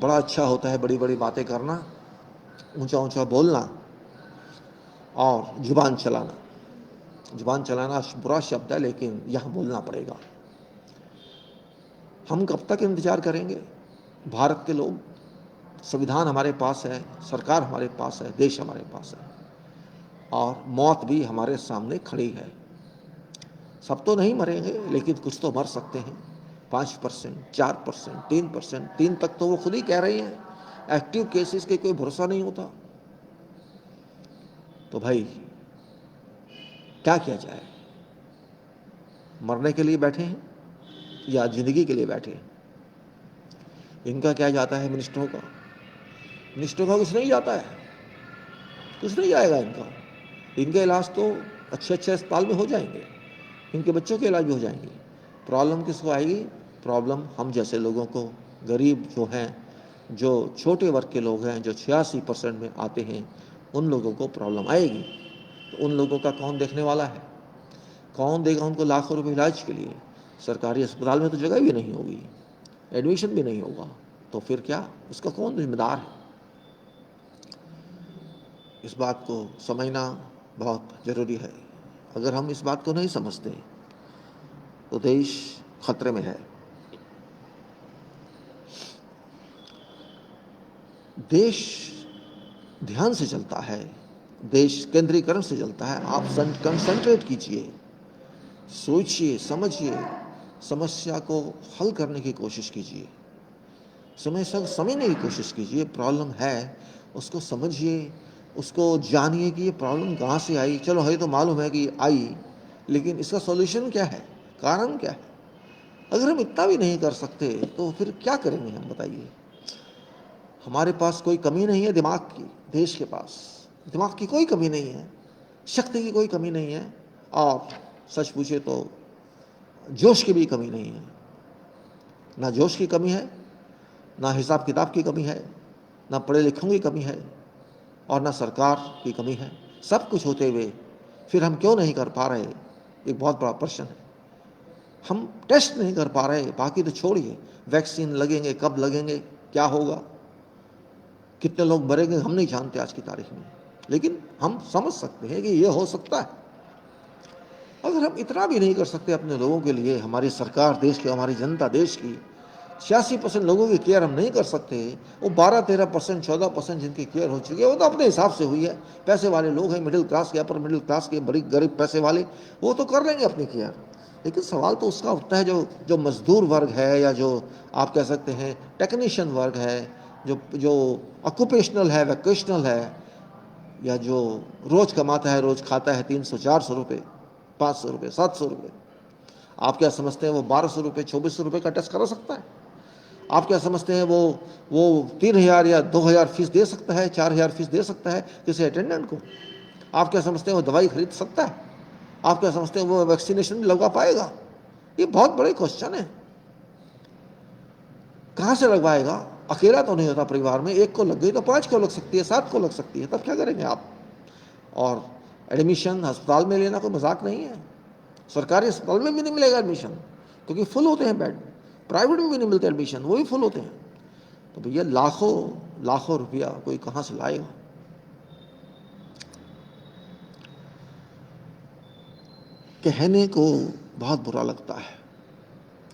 बड़ा अच्छा होता है बड़ी बड़ी बातें करना, ऊंचा ऊंचा बोलना और जुबान चलाना. जुबान चलाना बुरा शब्द है, लेकिन यह बोलना पड़ेगा. हम कब तक इंतजार करेंगे? भारत के लोग, संविधान हमारे पास है, सरकार हमारे पास है, देश हमारे पास है, और मौत भी हमारे सामने खड़ी है. सब तो नहीं मरेंगे, लेकिन कुछ तो मर सकते हैं. 5%, 4%, 3%, 3 तक तो वो खुद ही कह रहे हैं. एक्टिव केसेस के कोई भरोसा नहीं होता. तो भाई क्या किया जाए? मरने के लिए बैठे हैं या जिंदगी के लिए बैठे हैं? इनका क्या जाता है मिनिस्टरों का? मिनिस्टरों का कुछ नहीं जाता है, कुछ नहीं जाएगा इनका. इनके इलाज तो अच्छे अच्छे अस्पताल में हो जाएंगे, इनके बच्चों के इलाज भी हो जाएंगे. प्रॉब्लम किसको आएगी? प्रॉब्लम हम जैसे लोगों को, गरीब जो हैं, जो छोटे वर्ग के लोग हैं, जो 86% में आते हैं, उन लोगों को प्रॉब्लम आएगी. तो उन लोगों का कौन देखने वाला है? कौन देगा उनको लाखों रुपए इलाज के लिए? सरकारी अस्पताल में तो जगह भी नहीं होगी, एडमिशन भी नहीं होगा. तो फिर क्या, उसका कौन जिम्मेदार है? इस बात को समझना बहुत ज़रूरी है. अगर हम इस बात को नहीं समझते तो देश खतरे में है. देश ध्यान से चलता है, देश केंद्रीकरण से चलता है. आप कंसंट्रेट कीजिए, सोचिए, समझिए, समस्या को हल करने की कोशिश कीजिए, समझने की कोशिश कीजिए. प्रॉब्लम है उसको समझिए, उसको जानिए कि ये प्रॉब्लम कहाँ से आई. चलो है तो मालूम है कि आई, लेकिन इसका सॉल्यूशन क्या है, कारण क्या है? अगर हम इतना भी नहीं कर सकते तो फिर क्या करेंगे हम, बताइए. हमारे पास कोई कमी नहीं है दिमाग की, देश के पास दिमाग की कोई कमी नहीं है, शक्ति की कोई कमी नहीं है, और सच पूछे तो जोश की भी कमी नहीं है. ना जोश की कमी है, ना हिसाब किताब की कमी है, ना पढ़े लिखों की कमी है, और ना सरकार की कमी है. सब कुछ होते हुए फिर हम क्यों नहीं कर पा रहे? एक बहुत बड़ा प्रश्न है. हम टेस्ट नहीं कर पा रहे, बाकी तो छोड़िए. वैक्सीन लगेंगे, कब लगेंगे, क्या होगा, कितने लोग मरेंगे, हम नहीं जानते आज की तारीख में, लेकिन हम समझ सकते हैं कि ये हो सकता है. अगर हम इतना भी नहीं कर सकते अपने लोगों के लिए, हमारी सरकार देश की, हमारी जनता देश की, 86% लोगों की केयर हम नहीं कर सकते, वो 12-13%, 14% जिनकी केयर हो चुकी है, वो तो अपने हिसाब से हुई है. पैसे वाले लोग हैं, मिडिल क्लास के, अपर मिडिल क्लास के, बड़ी गरीब पैसे वाले, वो तो कर लेंगे अपनी केयर. लेकिन सवाल तो उसका उठता है जो मजदूर वर्ग है, या जो आप कह सकते हैं टेक्नीशियन वर्ग है, जो ऑक्यूपेशनल है, वोकेशनल है, या जो रोज़ कमाता है, रोज़ खाता है 300-400 रुपये, 500 रुपये, 700 रुपये. आप क्या समझते हैं वो 1200 रुपये, 2400 रुपये का टेस्ट करा सकता है? आप क्या समझते हैं वो 3000 या 2000 फीस दे सकता है, 4000 फीस दे सकता है किसी अटेंडेंट को? आप क्या समझते हैं वो दवाई खरीद सकता है? आप क्या समझते हैं वो वैक्सीनेशन लगवा पाएगा? ये बहुत बड़े क्वेश्चन है. कहाँ से लगवाएगा? अकेला तो नहीं होता परिवार में, एक को लग गई तो 5 को लग सकती है, 7 को लग सकती है, तब क्या करेंगे आप? और एडमिशन अस्पताल में लेना कोई मजाक नहीं है. सरकारी अस्पताल में भी नहीं मिलेगा एडमिशन, क्योंकि फुल होते हैं बेड. प्राइवेट में भी नहीं मिलते एडमिशन, वो भी फुल होते हैं. तो भैया लाखों रुपया कोई कहाँ से लाएगा? कहने को बहुत बुरा लगता है,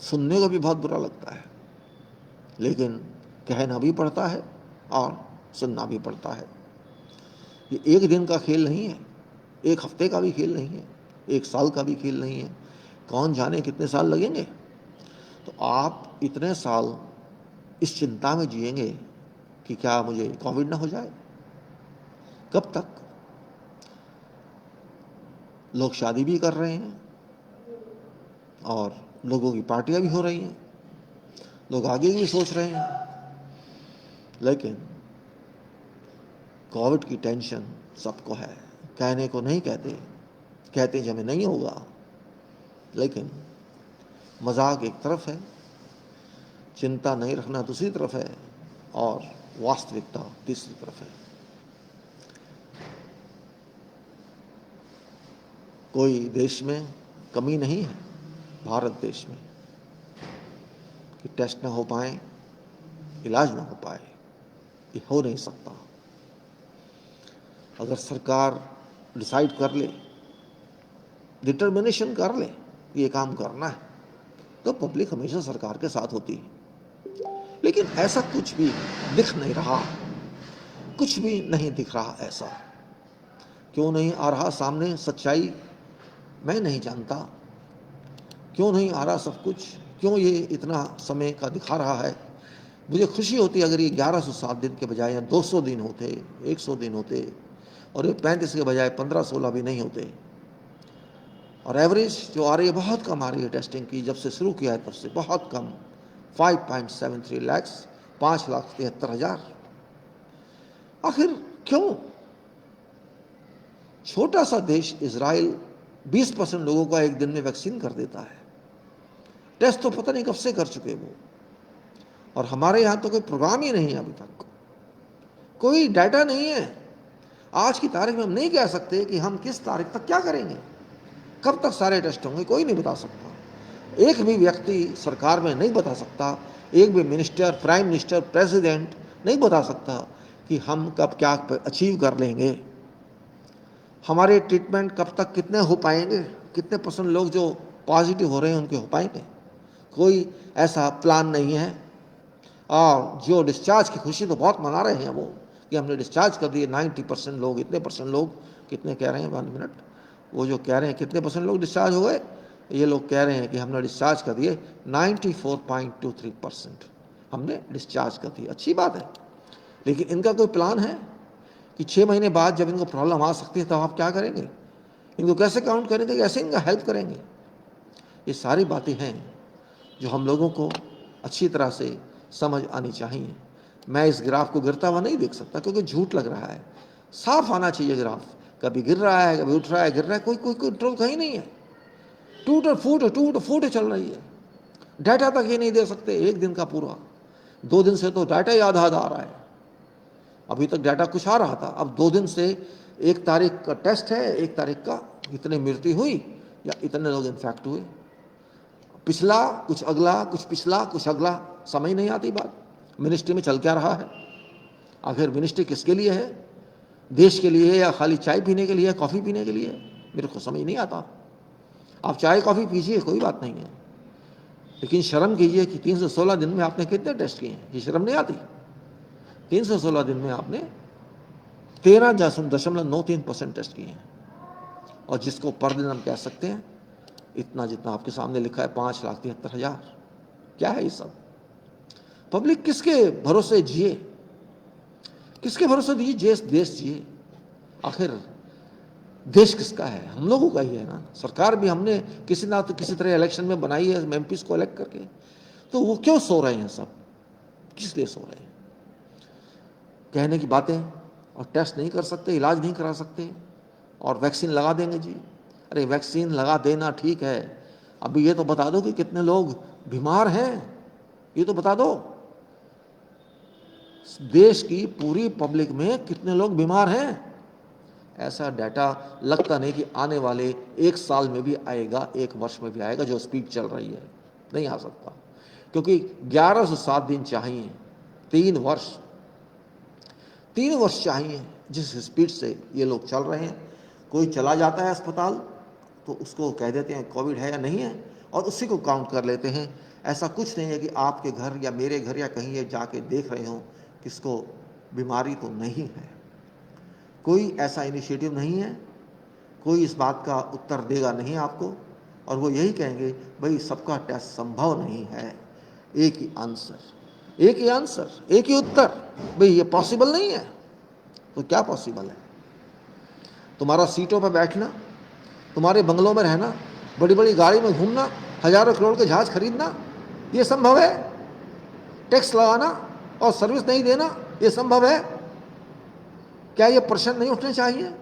सुनने को भी बहुत बुरा लगता है, लेकिन कहना भी पड़ता है और सुनना भी पड़ता है। ये एक दिन का खेल नहीं है, एक हफ्ते का भी खेल नहीं है, एक साल का भी खेल नहीं है, कौन जाने कितने साल लगेंगे। तो आप इतने साल इस चिंता में जिएंगे कि क्या मुझे कोविड ना हो जाए? कब तक? लोग शादी भी कर रहे हैं और लोगों की पार्टियां भी हो रही हैं, लोग आगे भी सोच रहे हैं, लेकिन कोविड की टेंशन सबको है। कहने को नहीं कहते, कहते हैं हमें नहीं होगा, लेकिन मजाक एक तरफ है, चिंता नहीं रखना दूसरी तरफ है, और वास्तविकता तीसरी तरफ है। कोई देश में कमी नहीं है, भारत देश में, कि टेस्ट ना हो पाए, इलाज ना हो पाए। ये हो नहीं सकता। अगर सरकार डिसाइड कर ले, डिटर्मिनेशन कर ले ये काम करना है, तो पब्लिक हमेशा सरकार के साथ होती है। लेकिन ऐसा कुछ भी दिख नहीं रहा, कुछ भी नहीं दिख रहा। ऐसा क्यों नहीं आ रहा सामने सच्चाई? मैं नहीं जानता क्यों नहीं आ रहा सब कुछ, क्यों ये इतना समय का दिखा रहा है। मुझे खुशी होती अगर ये 1107 दिन के बजाय 200 दिन होते, 100 दिन होते, और ये 35 के बजाय 15-16 भी नहीं होते। और एवरेज जो आ रही है बहुत कम आ रही है टेस्टिंग की, जब से शुरू किया है तब से बहुत कम, 5.73 लाख, 5,73,000। आखिर क्यों? छोटा सा देश इजराइल 20% लोगों का एक दिन में वैक्सीन कर देता है। टेस्ट तो पता नहीं कब से कर चुके वो, और हमारे यहाँ तो कोई प्रोग्राम ही नहीं है, अभी तक कोई डाटा नहीं है। आज की तारीख में हम नहीं कह सकते कि हम किस तारीख तक क्या करेंगे, कब तक सारे टेस्ट होंगे, कोई नहीं बता सकता। एक भी व्यक्ति सरकार में नहीं बता सकता, एक भी मिनिस्टर, प्राइम मिनिस्टर, प्रेसिडेंट नहीं बता सकता कि हम कब क्या अचीव कर लेंगे, हमारे ट्रीटमेंट कब तक कितने हो पाएंगे, कितने % लोग जो पॉजिटिव हो रहे हैं उनके हो पाएंगे। कोई ऐसा प्लान नहीं है। और जो डिस्चार्ज की खुशी तो बहुत मना रहे हैं वो, कि हमने डिस्चार्ज कर दिए 90% लोग, इतने % लोग, कितने कह रहे हैं 1 मिनट, वो जो कह रहे हैं कितने % लोग डिस्चार्ज हो गए, ये लोग कह रहे हैं कि हमने डिस्चार्ज कर दिए 94.23% हमने डिस्चार्ज कर दिए। अच्छी बात है, लेकिन इनका कोई प्लान है कि 6 महीने बाद जब इनको प्रॉब्लम आ सकती है तब आप क्या करेंगे, इनको कैसे काउंट करेंगे, कैसे इनका हेल्प करेंगे? ये सारी बातें हैं जो हम लोगों को अच्छी तरह से समझ आनी चाहिए। मैं इस ग्राफ को गिरता हुआ नहीं देख सकता क्योंकि झूठ लग रहा है। साफ आना चाहिए ग्राफ, कभी गिर रहा है, कभी उठ रहा है, गिर रहा है, कोई कंट्रोल कहीं नहीं है। टूट फूट चल रही है। डाटा तक ये नहीं दे सकते एक दिन का पूरा। 2 दिन से तो डाटा ही आधा आ रहा है, अभी तक डाटा कुछ आ रहा था, अब 2 दिन से 1 तारीख का टेस्ट है, 1 तारीख का इतने मृत्यु हुई या इतने लोग इन्फेक्ट हुए, पिछला कुछ अगला, कुछ पिछला कुछ अगला, समझ नहीं आती बात। मिनिस्ट्री में चल क्या रहा है? आखिर मिनिस्ट्री किसके लिए है? देश के लिए या खाली चाय पीने के लिए, कॉफ़ी पीने के लिए? मेरे को समझ नहीं आता। आप चाय कॉफ़ी पीजिए, कोई बात नहीं है, लेकिन शर्म कीजिए कि 316 दिन में आपने कितने टेस्ट किए हैं? ये शर्म नहीं आती? 316 दिन में आपने 13.93% टेस्ट किए हैं, और जिसको पर दिन हम कह सकते हैं इतना जितना आपके सामने लिखा है 5,73,000। क्या है ये सब? पब्लिक किसके भरोसे जिए, किसके भरोसे जिए देश जिए? आखिर देश किसका है? हम लोगों का ही है ना। सरकार भी हमने किसी ना तो किसी तरह इलेक्शन में बनाई है, एमपीज को इलेक्ट करके। तो वो क्यों सो रहे हैं सब? किस लिए सो रहे हैं? कहने की बातें, और टेस्ट नहीं कर सकते, इलाज नहीं करा सकते, और वैक्सीन लगा देंगे जी। अरे वैक्सीन लगा देना ठीक है, अभी ये तो बता दो कि कितने लोग बीमार हैं, ये तो बता दो। देश की पूरी पब्लिक में कितने लोग बीमार हैं? ऐसा डाटा लगता नहीं कि आने वाले 1 साल में भी आएगा, 1 वर्ष में भी आएगा। जो स्पीड चल रही है नहीं आ सकता, क्योंकि 1107 दिन चाहिए, 3 वर्ष चाहिए जिस स्पीड से ये लोग चल रहे हैं। कोई चला जाता है अस्पताल तो उसको कह देते हैं कोविड है या नहीं है, और उसी को काउंट कर लेते हैं। ऐसा कुछ नहीं है कि आपके घर या मेरे घर या कहीं ये जाके देख रहे हो किसको बीमारी तो नहीं है। कोई ऐसा इनिशिएटिव नहीं है, कोई इस बात का उत्तर देगा नहीं आपको, और वो यही कहेंगे भाई सबका टेस्ट संभव नहीं है। एक ही आंसर, एक ही आंसर, एक ही उत्तर, भाई ये पॉसिबल नहीं है। तो क्या पॉसिबल है? तुम्हारा सीटों पर बैठना, तुम्हारे बंगलों में रहना, बड़ी बड़ी गाड़ी में घूमना, हजारों करोड़ के जहाज खरीदना, ये संभव है? टैक्स लगाना और सर्विस नहीं देना, ये संभव है? क्या ये प्रश्न नहीं उठने चाहिए?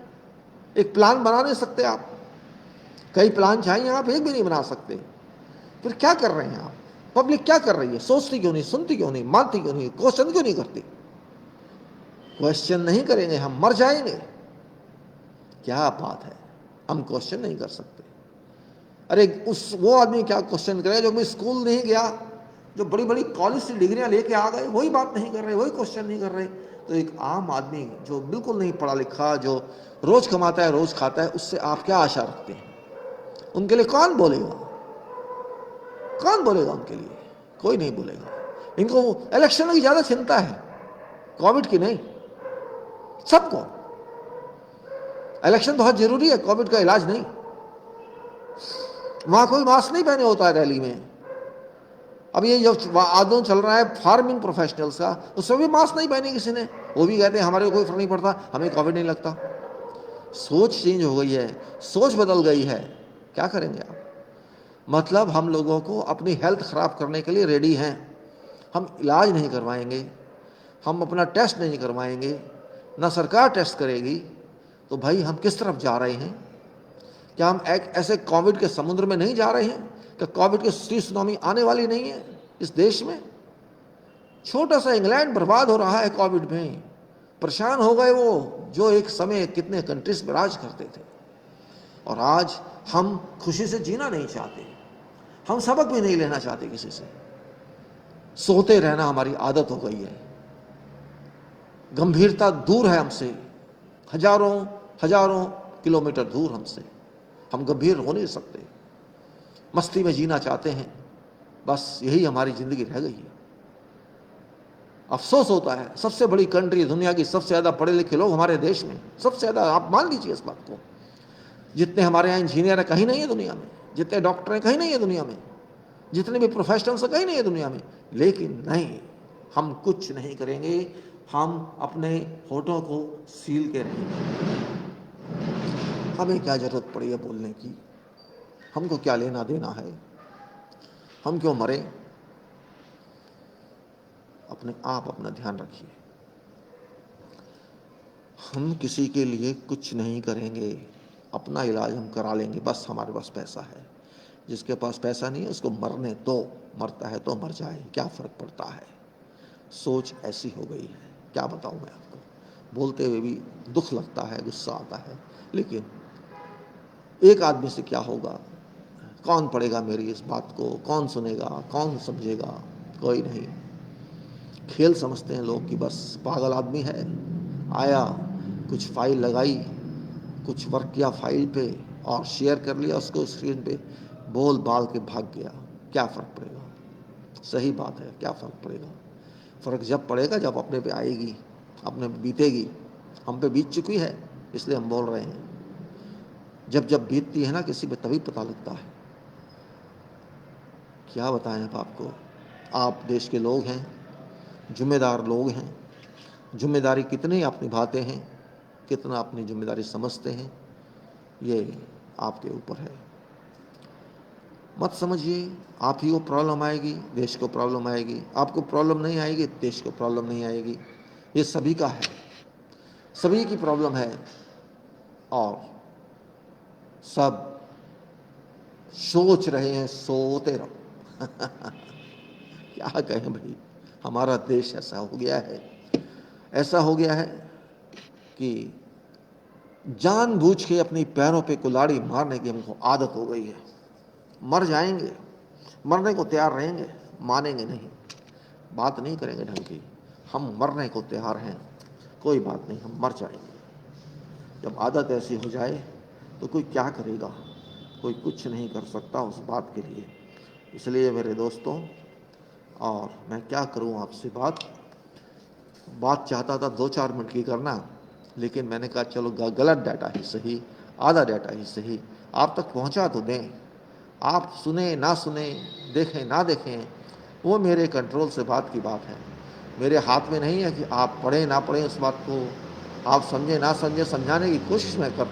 एक प्लान बना नहीं सकते आप? कई प्लान चाहिए, आप एक भी नहीं बना सकते। फिर क्या कर रहे हैं आप? पब्लिक क्या कर रही है? सोचती क्यों नहीं, सुनती क्यों नहीं, मानती क्यों नहीं, क्वेश्चन क्यों नहीं करती? क्वेश्चन नहीं करेंगे हम मर जाएंगे। क्या बात है, हम क्वेश्चन नहीं कर सकते? अरे वो आदमी क्या क्वेश्चन करे जो भी स्कूल नहीं गया, जो बड़ी बड़ी कॉलेज से डिग्रियां लेके आ गए, वही बात नहीं कर रहे, वही क्वेश्चन नहीं कर रहे। तो एक आम आदमी जो बिल्कुल नहीं पढ़ा लिखा, जो रोज कमाता है रोज खाता है, उससे आप क्या आशा रखते हैं? उनके लिए कौन बोलेगा? कौन बोलेगा उनके लिए? कोई नहीं बोलेगा। इनको इलेक्शन की ज्यादा चिंता है, कोविड की नहीं। सबको इलेक्शन बहुत जरूरी है, कोविड का इलाज नहीं। वहां कोई मास्क नहीं पहने होता है रैली में। अब ये जो आंदोलन चल रहा है फार्मिंग प्रोफेशनल्स का, उसमें भी मास्क नहीं पहने किसी ने। वो भी कहते हैं हमारे को कोई फर्क नहीं पड़ता, हमें कोविड नहीं लगता। सोच चेंज हो गई है, सोच बदल गई है। क्या करेंगे आप? मतलब हम लोगों को अपनी हेल्थ खराब करने के लिए रेडी हैं। हम इलाज नहीं करवाएंगे, हम अपना टेस्ट नहीं करवाएंगे, ना सरकार टेस्ट करेगी। तो भाई हम किस तरफ जा रहे हैं? क्या हम एक ऐसे कोविड के समुद्र में नहीं जा रहे हैं कि कोविड की दूसरी सुनामी आने वाली नहीं है इस देश में? छोटा सा इंग्लैंड बर्बाद हो रहा है कोविड में। परेशान हो गए वो जो एक समय कितने कंट्रीज में राज करते थे। और आज हम खुशी से जीना नहीं चाहते, हम सबक भी नहीं लेना चाहते किसी से। सोते रहना हमारी आदत हो गई है। गंभीरता दूर है हमसे, हजारों हजारों किलोमीटर दूर हमसे। हम गंभीर हो नहीं सकते, मस्ती में जीना चाहते हैं। बस यही हमारी जिंदगी रह गई है। अफसोस होता है, सबसे बड़ी कंट्री दुनिया की, सबसे ज्यादा पढ़े लिखे लोग हमारे देश में, सबसे ज्यादा। आप मान लीजिए इस बात को। जितने हमारे यहाँ इंजीनियर है कहीं नहीं है दुनिया में, जितने डॉक्टर हैं कहीं नहीं है दुनिया में, जितने भी प्रोफेशनल्स हैं कहीं नहीं है दुनिया में। लेकिन नहीं, हम कुछ नहीं करेंगे। हम अपने होठों को सील के रहेंगे। हमें क्या जरूरत पड़ी है बोलने की? हमको क्या लेना देना है? हम क्यों मरे? अपने आप अपना ध्यान रखिए। हम किसी के लिए कुछ नहीं करेंगे, अपना इलाज हम करा लेंगे, बस हमारे पास पैसा है। जिसके पास पैसा नहीं है उसको मरने दो, मरता है तो मर जाए, क्या फर्क पड़ता है? सोच ऐसी हो गई है, क्या बताऊं मैं आपको। बोलते हुए भी दुख लगता है, गुस्सा आता है। लेकिन एक आदमी से क्या होगा? कौन पढ़ेगा मेरी इस बात को? कौन सुनेगा? कौन समझेगा? कोई नहीं। खेल समझते हैं लोग कि बस पागल आदमी है, आया, कुछ फाइल लगाई, कुछ वर्क किया फाइल पे और शेयर कर लिया उसको स्क्रीन पे, बोल बाल के भाग गया। क्या फ़र्क पड़ेगा? सही बात है, क्या फ़र्क पड़ेगा? फ़र्क जब पड़ेगा जब अपने पे आएगी, अपने पे बीतेगी। हम पे बीत चुकी है इसलिए हम बोल रहे हैं। जब जब बीतती है ना किसी पे, तभी पता लगता है। क्या बताएं अब आपको? आप देश के लोग हैं, जिम्मेदार लोग हैं। जिम्मेदारी कितनी आप निभाते हैं, कितना अपनी जिम्मेदारी समझते हैं, ये आपके ऊपर है। मत समझिए आप ही को प्रॉब्लम आएगी, देश को प्रॉब्लम आएगी। आपको प्रॉब्लम नहीं आएगी, देश को प्रॉब्लम नहीं आएगी। ये सभी का है, सभी की प्रॉब्लम है। और सब सोच रहे हैं सोते रहो। क्या कहें भाई, हमारा देश ऐसा हो गया है, ऐसा हो गया है कि जानबूझ के अपनी पैरों पे कुल्हाड़ी मारने की हमको आदत हो गई है। मर जाएंगे, मरने को तैयार रहेंगे, मानेंगे नहीं, बात नहीं करेंगे ढंग की। हम मरने को तैयार हैं, कोई बात नहीं, हम मर जाएंगे। जब आदत ऐसी हो जाए तो कोई क्या करेगा? कोई कुछ नहीं कर सकता उस बात के लिए। इसलिए मेरे दोस्तों, और मैं क्या करूं आपसे बात, बात चाहता था 2-4 मिनट की करना, लेकिन मैंने कहा चलो गलत डाटा ही सही, आधा डाटा ही सही, आप तक पहुंचा तो दें। आप सुने ना सुने, देखें ना देखें, वो मेरे कंट्रोल से बात की बात है। मेरे हाथ में नहीं है कि आप पढ़ें ना पढ़ें उस बात को, आप समझें ना समझें, समझाने की कोशिश मैं करता